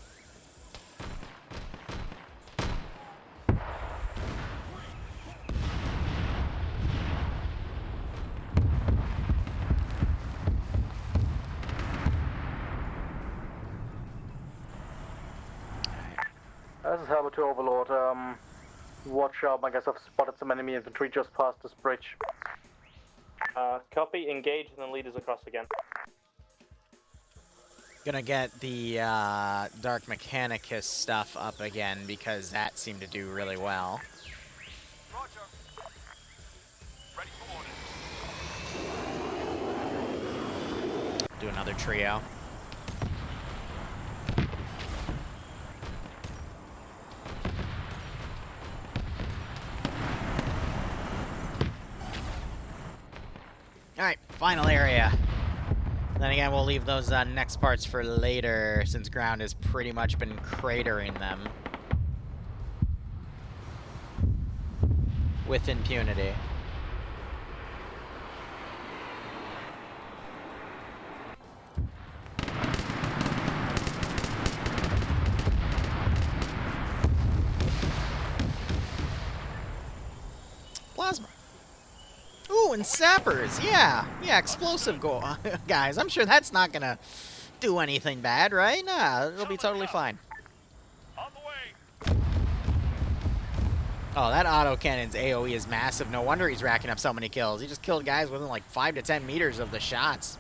This is Herbert to Overlord. Watch out, I guess I've spotted some enemy infantry just past this bridge. Copy, engage, and then lead us across again. Gonna get the Dark Mechanicus stuff up again because that seemed to do really well. Roger. Ready for orders. Do another trio. Alright, final area. Then again, we'll leave those next parts for later, since ground has pretty much been cratering them. With impunity. Plasma. Ooh, and sappers, yeah. Yeah, explosive guys. I'm sure that's not gonna do anything bad, right? Nah, it'll be totally fine. On the way. Oh, that autocannon's AoE is massive. No wonder he's racking up so many kills. He just killed guys within like 5 to 10 meters of the shots.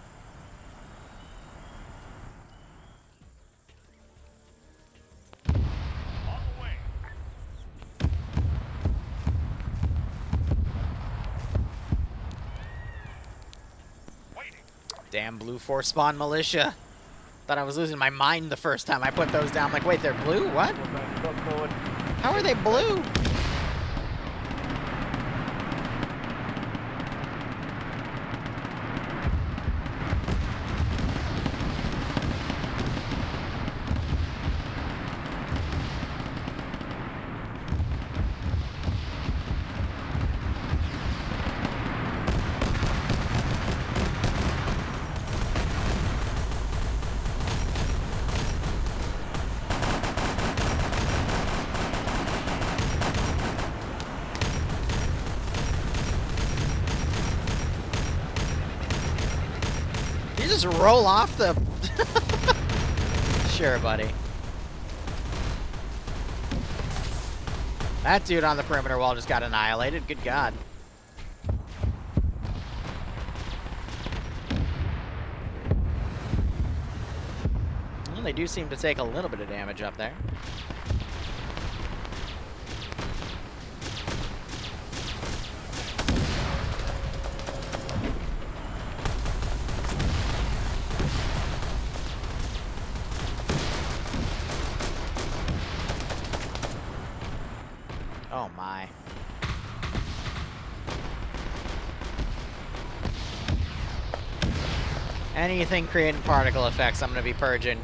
Damn blue force spawn militia. Thought I was losing my mind the first time I put those down. I'm like, wait, they're blue? What? How are they blue? Just roll off the... Sure, buddy. That dude on the perimeter wall just got annihilated. Good God. Well, they do seem to take a little bit of damage up there. Oh my. Anything creating particle effects, I'm gonna be purging.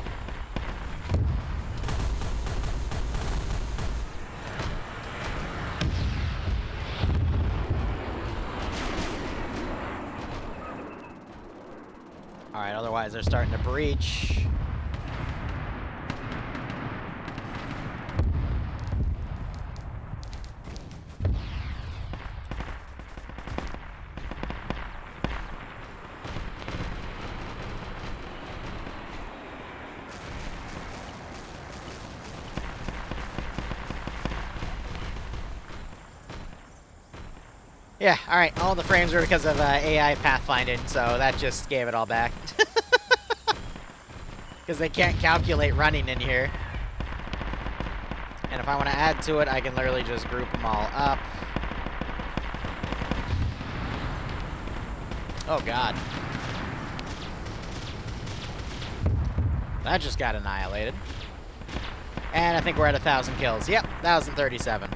Alright, otherwise they're starting to breach. Yeah, alright, all the frames were because of AI pathfinding, so that just gave it all back. Because they can't calculate running in here. And if I want to add to it, I can literally just group them all up. Oh god. That just got annihilated. And I think we're at 1,000 kills. Yep, 1,037.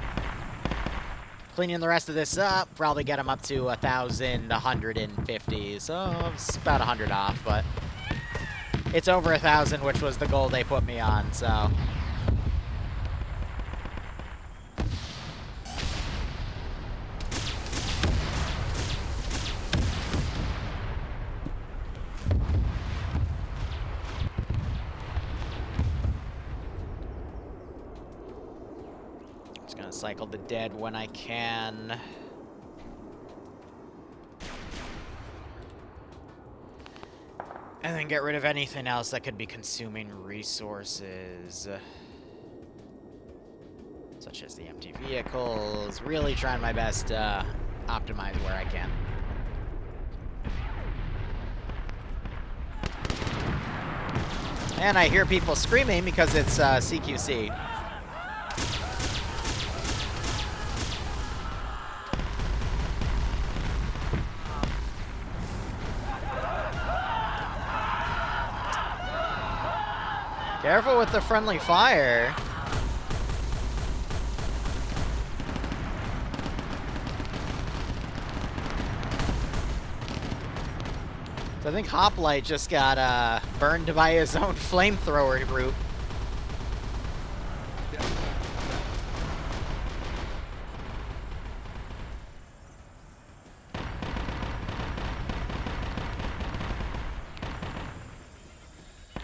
Cleaning the rest of this up, probably get them up to 1,150. So it's about 100 off, but it's over 1,000, which was the goal they put me on, so. cycle the dead when I can. And then get rid of anything else that could be consuming resources. Such as the empty vehicles. Really trying my best to optimize where I can. And I hear people screaming because it's CQC. Careful with the friendly fire. So I think Hoplite just got burned by his own flamethrower group.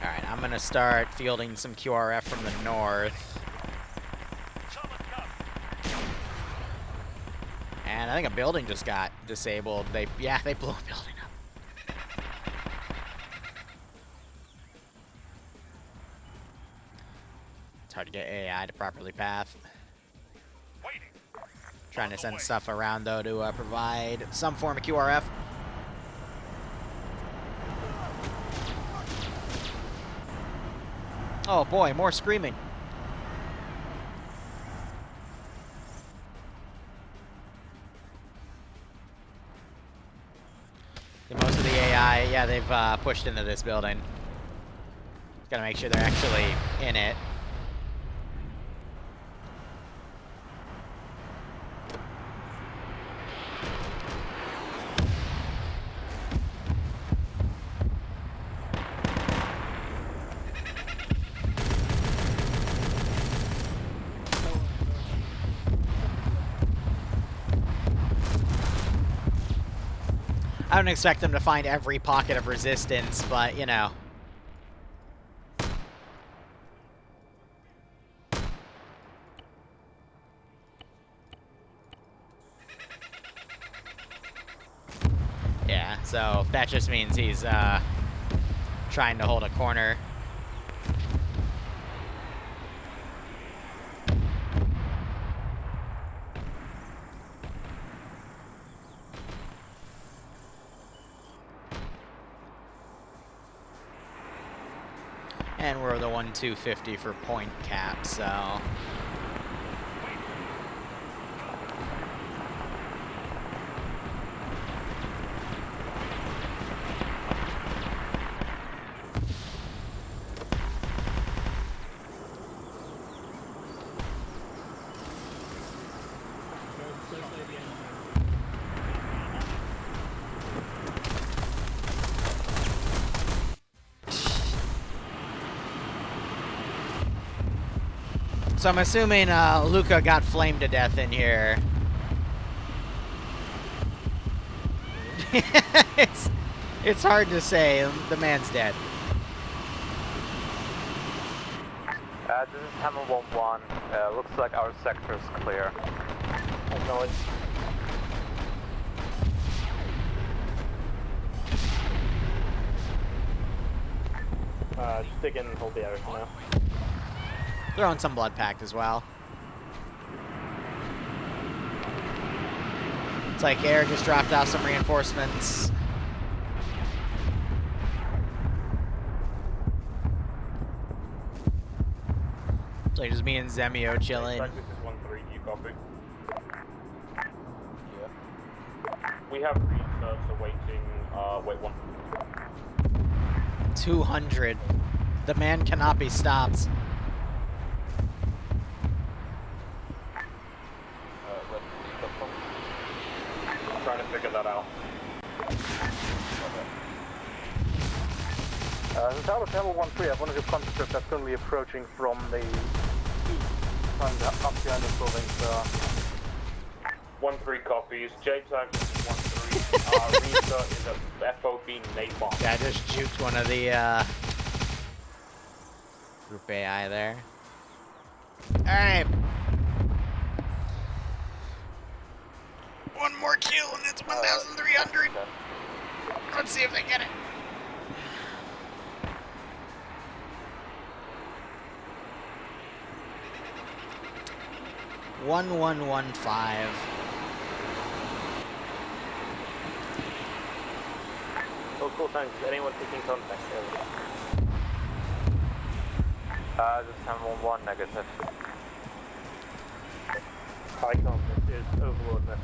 Alright, I'm gonna start fielding some QRF from the north. And I think a building just got disabled. They blew a building up. It's hard to get AI to properly path. Trying to send stuff around, though, to provide some form of QRF. Oh boy, more screaming. Most of the AI, yeah, they've pushed into this building. Gotta make sure they're actually in it. I don't expect them to find every pocket of resistance, but, you know. Yeah, so that just means he's trying to hold a corner. And we're the 1-250 for point cap, so. So I'm assuming Luca got flamed to death in here. It's hard to say. The man's dead. This is Hammer 1-1. Looks like our sector is clear. Acknowledge. Just dig in and hold the area for now. Throwing some blood pact as well. It's like Air just dropped off some reinforcements. It's like just me and Zemio chilling. This is 1-3, you copy? Yeah. We have reserves awaiting, wait, 1. 200. The man cannot be stopped. Trying to figure that out. The Tower 1-3, I have one of your conscripts that's currently approaching from the east, and up behind this building, so. 1-3 copies. JTAG 1-3. Rita is a FOB napalm. Yeah, I just juked one of the group AI there. Alright. one more kill and it's 1,300. Let's see if they get it. $1,115. Oh, cool, thanks. Anyone taking contact? Just 1011 negative. Icon, this is Overlord message.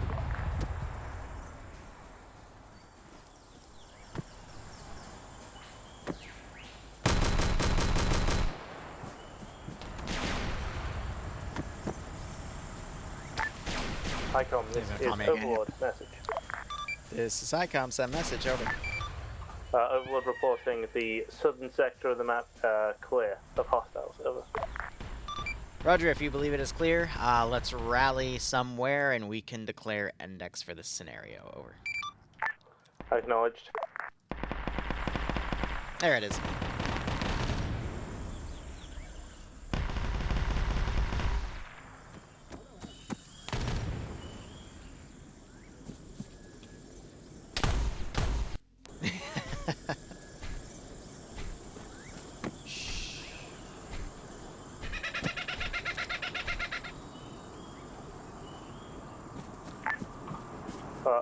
Icon, this is Overlord message. This is ICOM, send message, over. Overlord reporting the southern sector of the map clear of hostiles, over. Roger, if you believe it is clear, let's rally somewhere and we can declare index for this scenario, over. Acknowledged. There it is.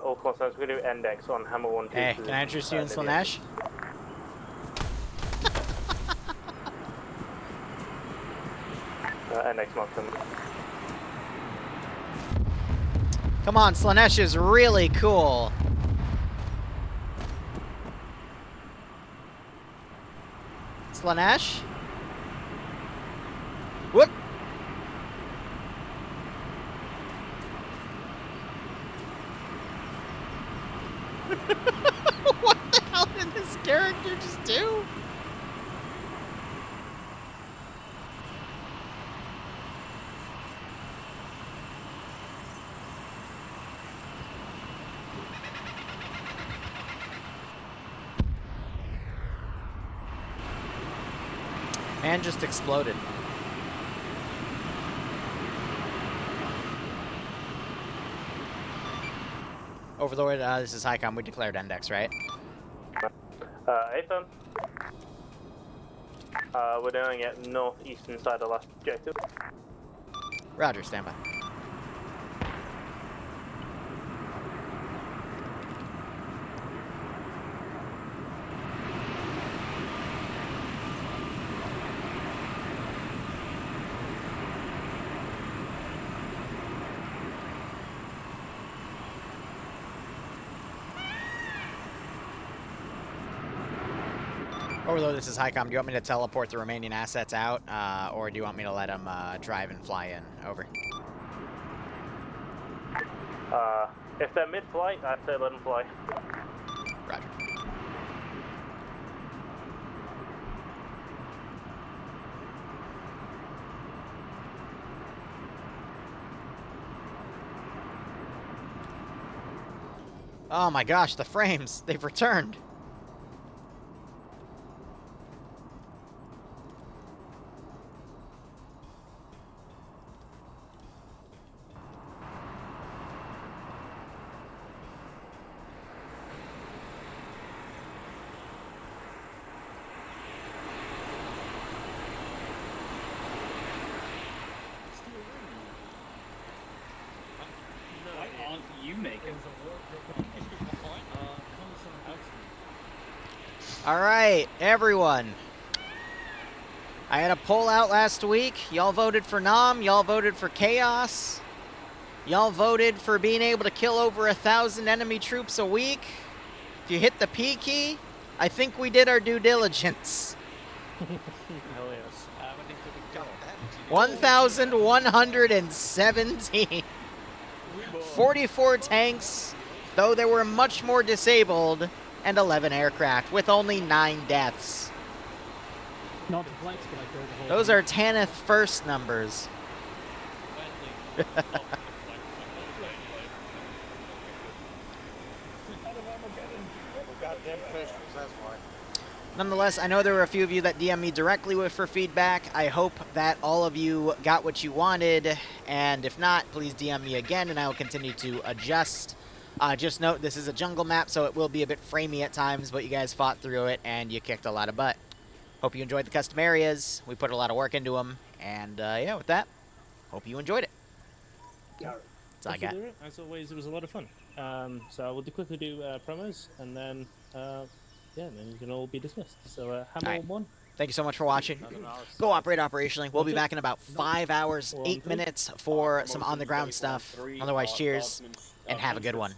All concerns, we're going to do index on Hammer 1 2. Hey, can I introduce you in Slanesh? Index mark them. Come on, Slanesh is really cool. Slanesh? Whoop! What the hell did this character just do? Man just exploded. Overlord, this is HICOM. We declared index, right? AFM. We're doing it northeastern side of last objective. Roger, standby. Overlord, this is HICOM. Do you want me to teleport the remaining assets out, or do you want me to let them drive and fly in? Over. If they're mid-flight, I'd say let them fly. Roger. Oh my gosh, the frames! They've returned! Alright, everyone. I had a poll out last week. Y'all voted for Nam. Y'all voted for Chaos. Y'all voted for being able to kill over 1,000 enemy troops a week. If you hit the P key, I think we did our due diligence. Hell yes. 1,117. 44 tanks, though there were much more disabled, and 11 aircraft, with only 9 deaths. Not the flights, but I killed the whole Those are Tanith first numbers. Nonetheless, I know there were a few of you that DM me directly for feedback. I hope that all of you got what you wanted, and if not, please DM me again, and I will continue to adjust Just note, this is a jungle map, so it will be a bit framey at times, but you guys fought through it, and you kicked a lot of butt. Hope you enjoyed the custom areas. We put a lot of work into them, and yeah, with that, hope you enjoyed it. That's all I got. As always, it was a lot of fun. So we'll quickly do promos, and then then you can all be dismissed. So Hammer right. 1. Thank you so much for watching. Go operate operationally. We'll be back in about 5 hours, 8 minutes for some on-the-ground stuff. Otherwise, cheers, and have a good one.